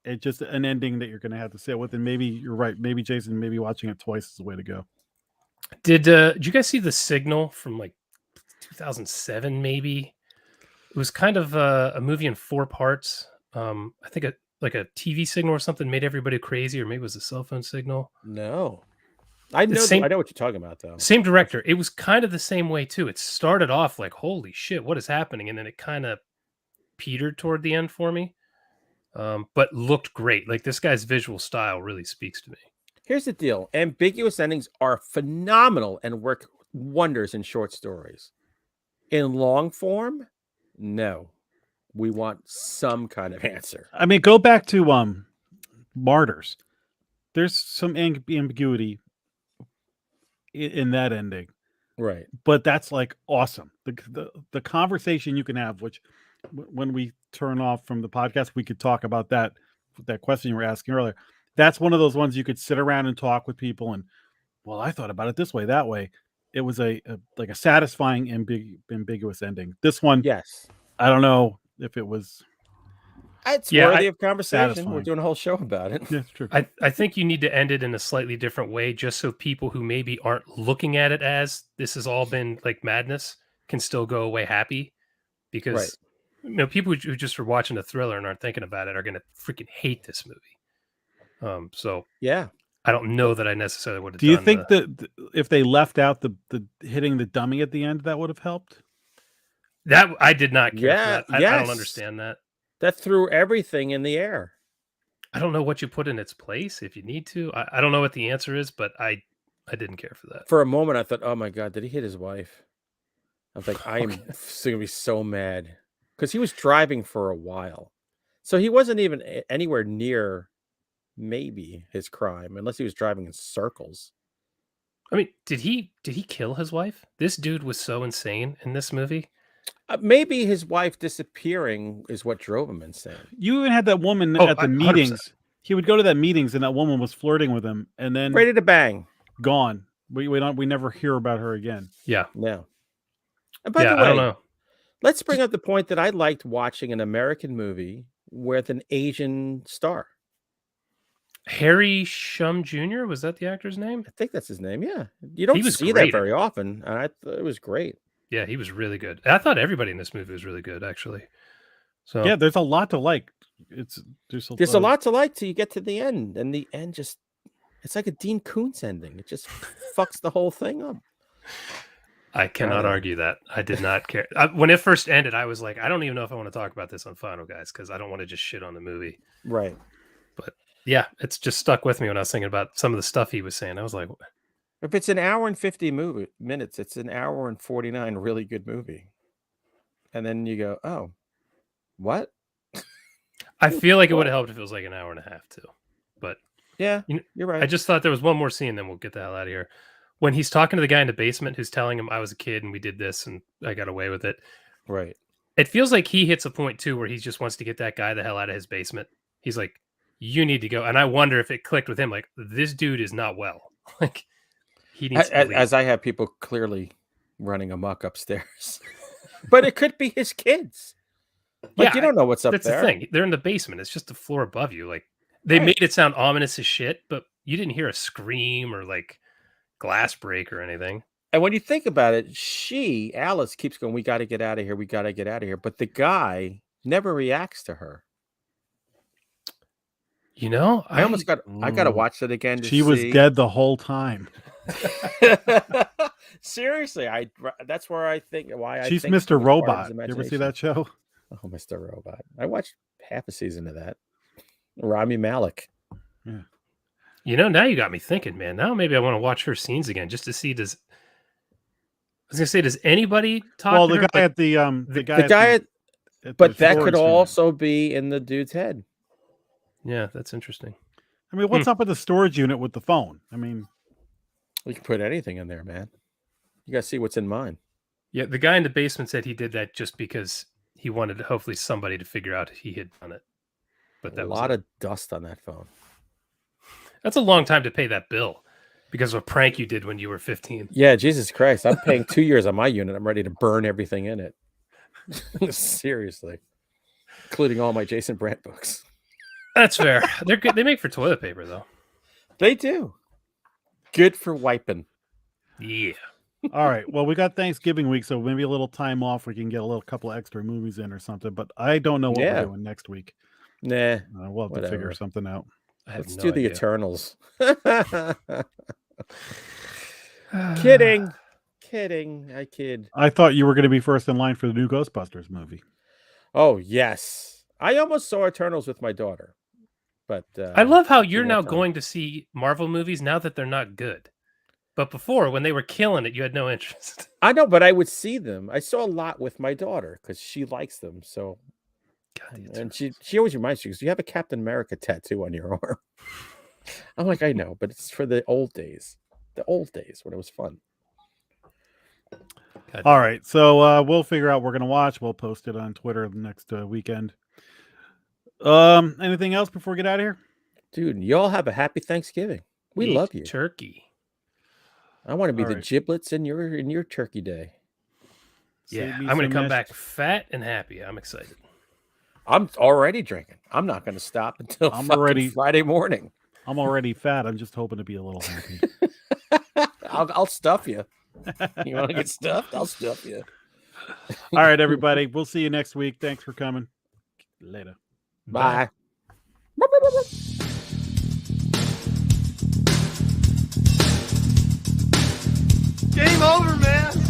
and just an ending that you're going to have to sit with. And maybe you're right. Maybe Jason, maybe watching it twice is the way to go. Did you guys see The Signal from like 2007? Maybe it was kind of a movie in 4 parts. I think like a TV signal or something made everybody crazy, or maybe it was a cell phone signal. No. I know what you're talking about, though. Same director. It was kind of the same way, too. It started off like, holy shit, what is happening? And then it kind of petered toward the end for me. But looked great. Like, this guy's visual style really speaks to me. Here's the deal. Ambiguous endings are phenomenal and work wonders in short stories. In long form, no. We want some kind of answer. I mean, go back to Martyrs. There's some ambiguity in that ending, right? But that's like awesome. The conversation you can have, which when we turn off from the podcast, we could talk about that question you were asking earlier. That's one of those ones you could sit around and talk with people, and well, I thought about it this way, that way. It was a satisfying ambiguous ending. This one, yes, I don't know if it was. It's worthy of conversation. Satisfying. We're doing a whole show about it. Yeah, true. I think you need to end it in a slightly different way, just so people who maybe aren't looking at it as this has all been like madness can still go away happy. Because people who just are watching a thriller and aren't thinking about it are going to freaking hate this movie. So yeah, I don't know that I necessarily would have. Do you think that if they left out the hitting the dummy at the end, that would have helped? That I did not care for that. I don't understand that. That threw everything in the air. I don't know what you put in its place if you need to. I don't know what the answer is, but I didn't care for that. For a moment, I thought, oh my God, did he hit his wife? I was like, I am going to be so mad. Because he was driving for a while. So he wasn't even anywhere near maybe his crime, unless he was driving in circles. I mean, did he kill his wife? This dude was so insane in this movie. Maybe his wife disappearing is what drove him insane. You even had that woman at the meetings. 100%. He would go to that meetings, and that woman was flirting with him, and then ready to bang, gone. We never hear about her again. Yeah. No. And by the I don't way, know. let's bring up the point that I liked watching an American movie with an Asian star. Harry Shum Jr. Was that the actor's name? I think that's his name. Yeah, you don't see that very often. I thought it was great. Yeah, he was really good. I thought everybody in this movie was really good, actually. So yeah, there's a lot to like. There's a lot to like till you get to the end, and the end it's like a Dean Koontz ending. It just fucks the whole thing up. I cannot argue that. I did not care. When it first ended, I was like, I don't even know if I want to talk about this on Final, guys, because I don't want to just shit on the movie. Right. But yeah, it's just stuck with me when I was thinking about some of the stuff he was saying. I was like, if it's an hour and 50 minutes, it's an hour and 49 really good movie. And then you go, oh, what? I feel like it would have helped if it was like an hour and a half too. But yeah, you're right. I just thought there was one more scene, then we'll get the hell out of here. When he's talking to the guy in the basement who's telling him I was a kid and we did this and I got away with it. Right. It feels like he hits a point too where he just wants to get that guy the hell out of his basement. He's like, you need to go. And I wonder if it clicked with him. Like, this dude is not well. Like, he needs to leave. As I have people clearly running amok upstairs. But it could be his kids. Like, you don't know what's up there. That's the thing. They're in the basement. It's just the floor above you. Like, they made it sound ominous as shit, but you didn't hear a scream or like glass break or anything. And when you think about it, Alice keeps going, we got to get out of here. We got to get out of here. But the guy never reacts to her. You know, I got to watch it again. She was dead the whole time. Seriously, that's where I think she's Mr. Robot. You ever see that show? Oh, Mr. Robot. I watched half a season of that. Rami Malek. Yeah. You know, now you got me thinking, man. Now maybe I want to watch her scenes again just to see does anybody talk to her? The guy but that could also be in the dude's head. Yeah, that's interesting. I mean, what's up with the storage unit with the phone? I mean, we can put anything in there, man. You got to see what's in mine. Yeah, the guy in the basement said he did that just because he wanted hopefully somebody to figure out he had done it. But that was a lot of dust on that phone. That's a long time to pay that bill because of a prank you did when you were 15. Yeah, Jesus Christ. I'm paying 2 years on my unit. I'm ready to burn everything in it. Seriously. Including all my Jason Brandt books. That's fair. They're good. They make for toilet paper, though. They do. Good for wiping. Yeah. All right. Well, we got Thanksgiving week, so maybe a little time off. We can get a couple of extra movies in or something. But I don't know what we're doing next week. Nah. We'll have to figure something out. Let's do the Eternals. Kidding. I kid. I thought you were going to be first in line for the new Ghostbusters movie. Oh, yes. I almost saw Eternals with my daughter. But I love how you're now going to see Marvel movies now that they're not good. But before, when they were killing it, you had no interest. I know, but I would see them. I saw a lot with my daughter because she likes them. So, and she always reminds me, because you have a Captain America tattoo on your arm. I'm like, I know, but it's for the old days. The old days when it was fun. All right. So we'll figure out what we're going to watch. We'll post it on Twitter the next weekend. Anything else before we get out of here? Dude, y'all have a happy Thanksgiving. We love you. Turkey. I want to be the giblets in your turkey day. Yeah, I'm going to come back fat and happy. I'm excited. I'm already drinking. I'm not going to stop until Friday morning. I'm already fat. I'm just hoping to be a little happy. I'll stuff you. You want to get stuffed? I'll stuff you. All right, everybody. We'll see you next week. Thanks for coming. Later. Bye. Game over, man.